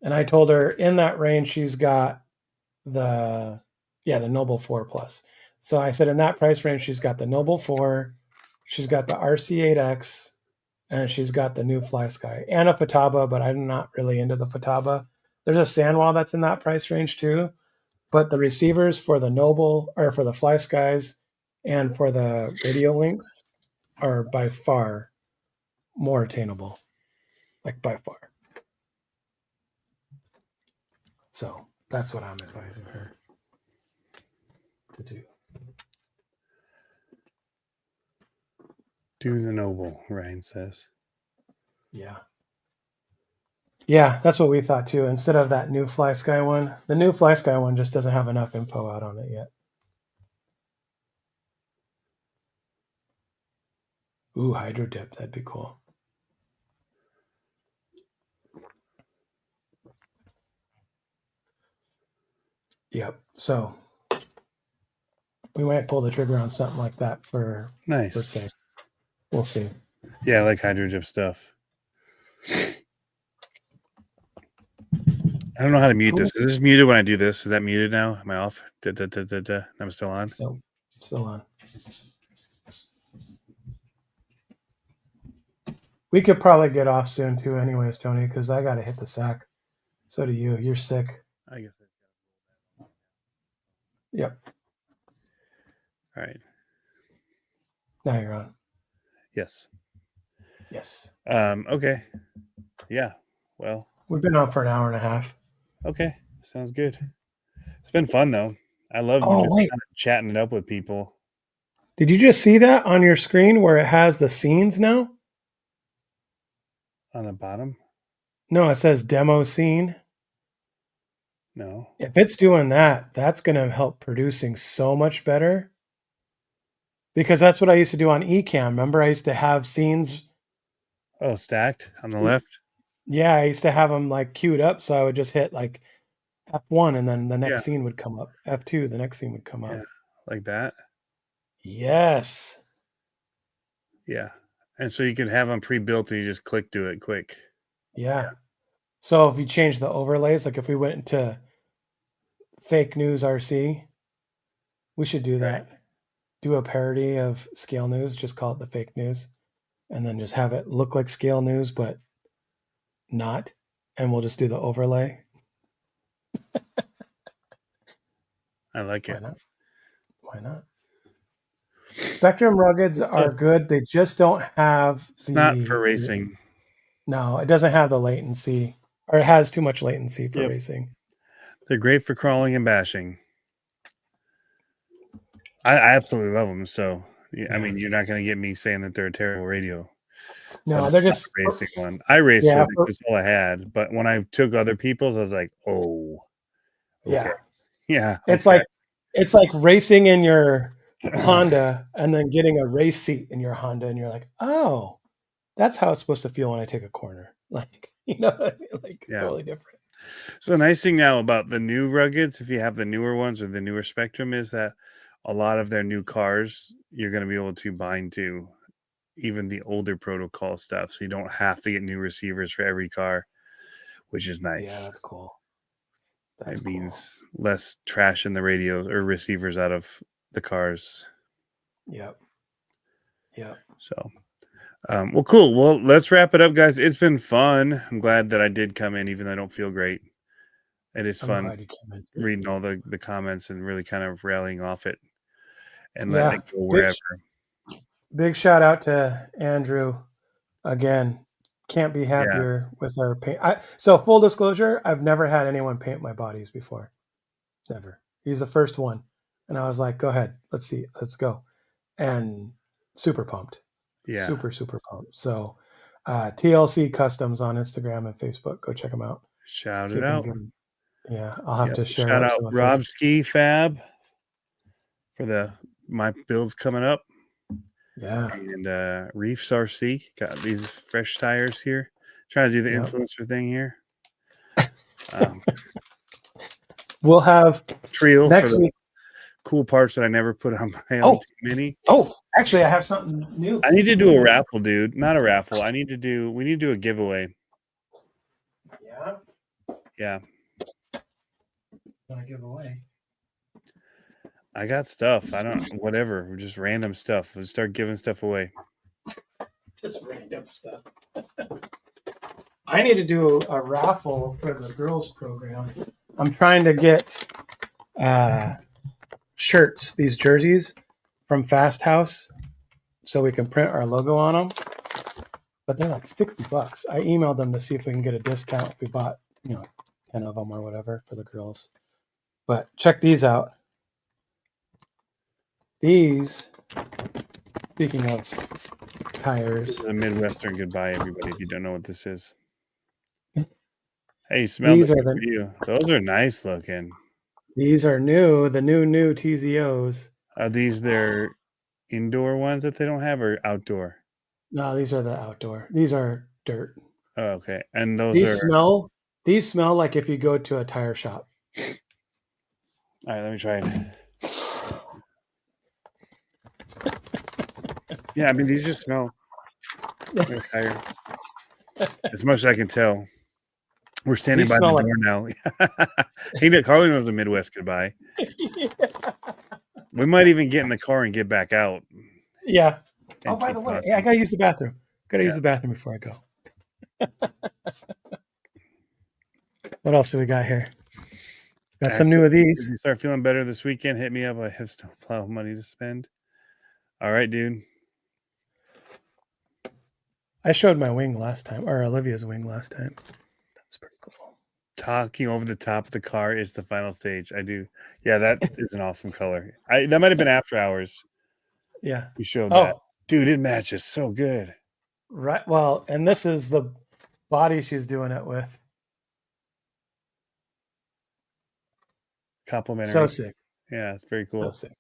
and I told her in that range she's got the Noble 4 Plus. So I said in that price range she's got the Noble 4, she's got the RC8X, and she's got the new Fly Sky and a Futaba, but I'm not really into the Futaba. There's a Sandwall that's in that price range too, but the receivers for the Noble or for the Fly Skies and for the Radio Links are by far more attainable, like by far. So that's what I'm advising her to do. Do the Noble, Ryan says. Yeah. Yeah, that's what we thought too. Instead of that new Fly Sky one, the new Fly Sky one just doesn't have enough info out on it yet. Ooh, hydro dip, that'd be cool. Yep. So we might pull the trigger on something like that for Nice. birthday. We'll see. Yeah, I like hydro dip stuff. I don't know how to mute this. Is this muted when I do this? Is that muted now? Am I off? I'm still on. No, still on. We could probably get off soon too, anyways, Tony, because I got to hit the sack. So do you. You're sick. I guess. Yep. All right. Now you're on. Yes. Yes. Okay. Yeah. Well. We've been on for an hour and a half. Okay. Sounds good. It's been fun though. I love Oh, wait. kind of chatting it up with people. Did you just see that on your screen where it has the scenes now? On the bottom? No, it says demo scene. No. If it's doing that, that's going to help producing so much better. Because that's what I used to do on Ecamm. Remember, I used to have scenes. Oh, stacked on the left? Yeah, I used to have them like queued up. So I would just hit like F1 and then the next scene would come up. F2, the next scene would come up. Yeah, like that? Yes. Yeah. And so you can have them pre-built and you just click do it quick. Yeah. So if you change the overlays, like if we went into fake news RC, we should do that. Right. Do a parody of Scale News, just call it the fake news, and then just have it look like Scale News, but not. And we'll just do the overlay. I like it. Why not? Why not? Spectrum Ruggeds are good. They just don't have It's not for racing. No, it doesn't have the latency, or it has too much latency for racing. They're great for crawling and bashing. I absolutely love them. So, I mean, you're not going to get me saying that they're a terrible radio. No, they're just racing one. I raced with it. That's all I had. But when I took other people's, I was like, oh, okay. Yeah. It's like racing in your Honda and then getting a race seat in your Honda, and you're like, oh, that's how it's supposed to feel when I take a corner. Like, you know what I mean? Like, totally different. So the nice thing now about the new Ruggeds, if you have the newer ones or the newer Spectrum, is that a lot of their new cars, you're going to be able to bind to even the older protocol stuff. So you don't have to get new receivers for every car, which is nice. Yeah, that's cool. That means less trash in the radios or receivers out of the cars. Yep. So, well, cool. Well, let's wrap it up, guys. It's been fun. I'm glad that I did come in, even though I don't feel great. It is fun reading all the comments and really kind of rallying off it and letting it go wherever. Big shout out to Andrew again. Can't be happier with our paint. So full disclosure, I've never had anyone paint my bodies before. Never. He's the first one. And I was like, go ahead. Let's see. Let's go. And super pumped. Yeah. Super pumped. So TLC Customs on Instagram and Facebook. Go check them out. Shout it out. I'll have to share. Shout out Rob Ski Fab for my builds coming up. Yeah. And Reefs RC got these fresh tires here. Trying to do the influencer thing here. We'll have Trio next week. Cool parts that I never put on my own Mini. Oh, actually, I have something new. I need to do a raffle, dude. Not a raffle. We need to do a giveaway. Yeah. Yeah. Want to give away? I got stuff. Whatever. Just random stuff. Let's start giving stuff away. Just random stuff. I need to do a raffle for the girls program. I'm trying to get shirts, these jerseys from Fast House, so we can print our logo on them. But they're like $60. I emailed them to see if we can get a discount if we bought, 10 of them or whatever for the girls. But check these out. These, speaking of tires. This is a Midwestern goodbye, everybody, if you don't know what this is. Hey, smell these are you. Those are nice looking. These are new, the new TZOs. Are these their indoor ones that they don't have or outdoor? No, these are the outdoor. These are dirt. Oh, okay. And these smell like if you go to a tire shop. All right, let me try it. Yeah, I mean, these just smell like a tire. As much as I can tell. We're standing We by the smell door now. Hey, Carly knows the Midwest goodbye. We might even get in the car and get back out. Yeah. and Oh, by keep the way, talking. hey, I gotta use the bathroom. Gotta Yeah. use the bathroom before I go. What else do we got here? Got some new of If these. you start feeling better this weekend, hit me up. I have still plow money to spend. All right, dude. I showed my wing last time, or Olivia's wing last time. That was pretty cool. Talking over the top of the car is the final stage. I do. Yeah, that is an awesome color. That might have been after hours. Yeah. You showed Oh. that. Dude, it matches so good. Right. Well, and this is the body she's doing it with. Complimentary. So sick. Yeah, it's very cool. So sick.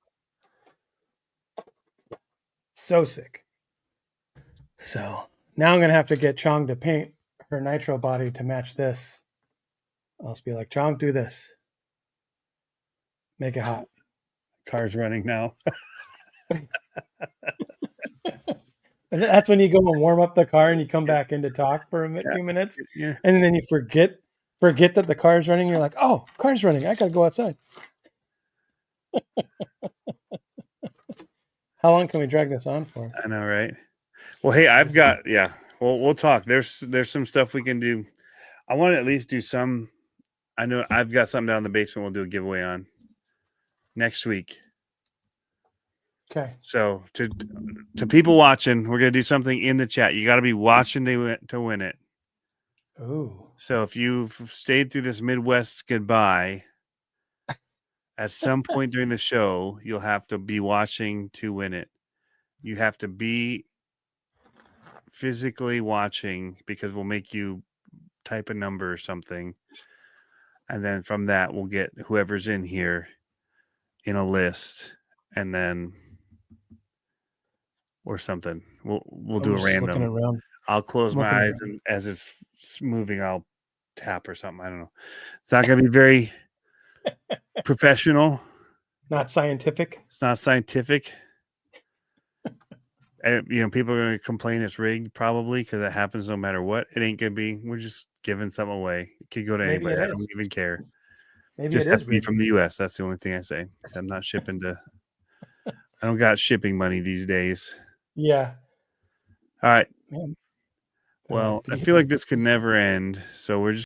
So sick. So now I'm gonna have to get Chong to paint her nitro body to match this. I'll just be like, Chong, do this. Make it hot. Car's running now. And that's when you go and warm up the car and you come back in to talk for a few minutes. Yeah. And then you forget that the car's running. You're like, oh, car's running. I gotta go outside. How long can we drag this on for? I know, right? Well, hey, I've got we'll talk. There's some stuff we can do. I want to at least do some. I know I've got something down in the basement we'll do a giveaway on next week. Okay. So to people watching, we're gonna do something in the chat. You got to be watching to win it. Ooh. So if you've stayed through this Midwest goodbye, at some point during the show, you'll have to be watching to win it. You have to be physically watching because we'll make you type a number or something. And then from that, we'll get whoever's in here in a list and then or something. We'll do a random. Looking around. I'll close my eyes and as it's moving, I'll tap or something. I don't know. It's not going to be very professional. Not scientific. It's not scientific. And, people are going to complain it's rigged probably because it happens no matter what. It ain't going to be. We're just giving something away. It could go to Maybe anybody. it I don't is. even care. Maybe Just it has is to be rigged. from the U.S. That's the only thing I say. I'm not shipping to. I don't got shipping money these days. Yeah. All right. Man. Well, I feel like this could never end. So we're just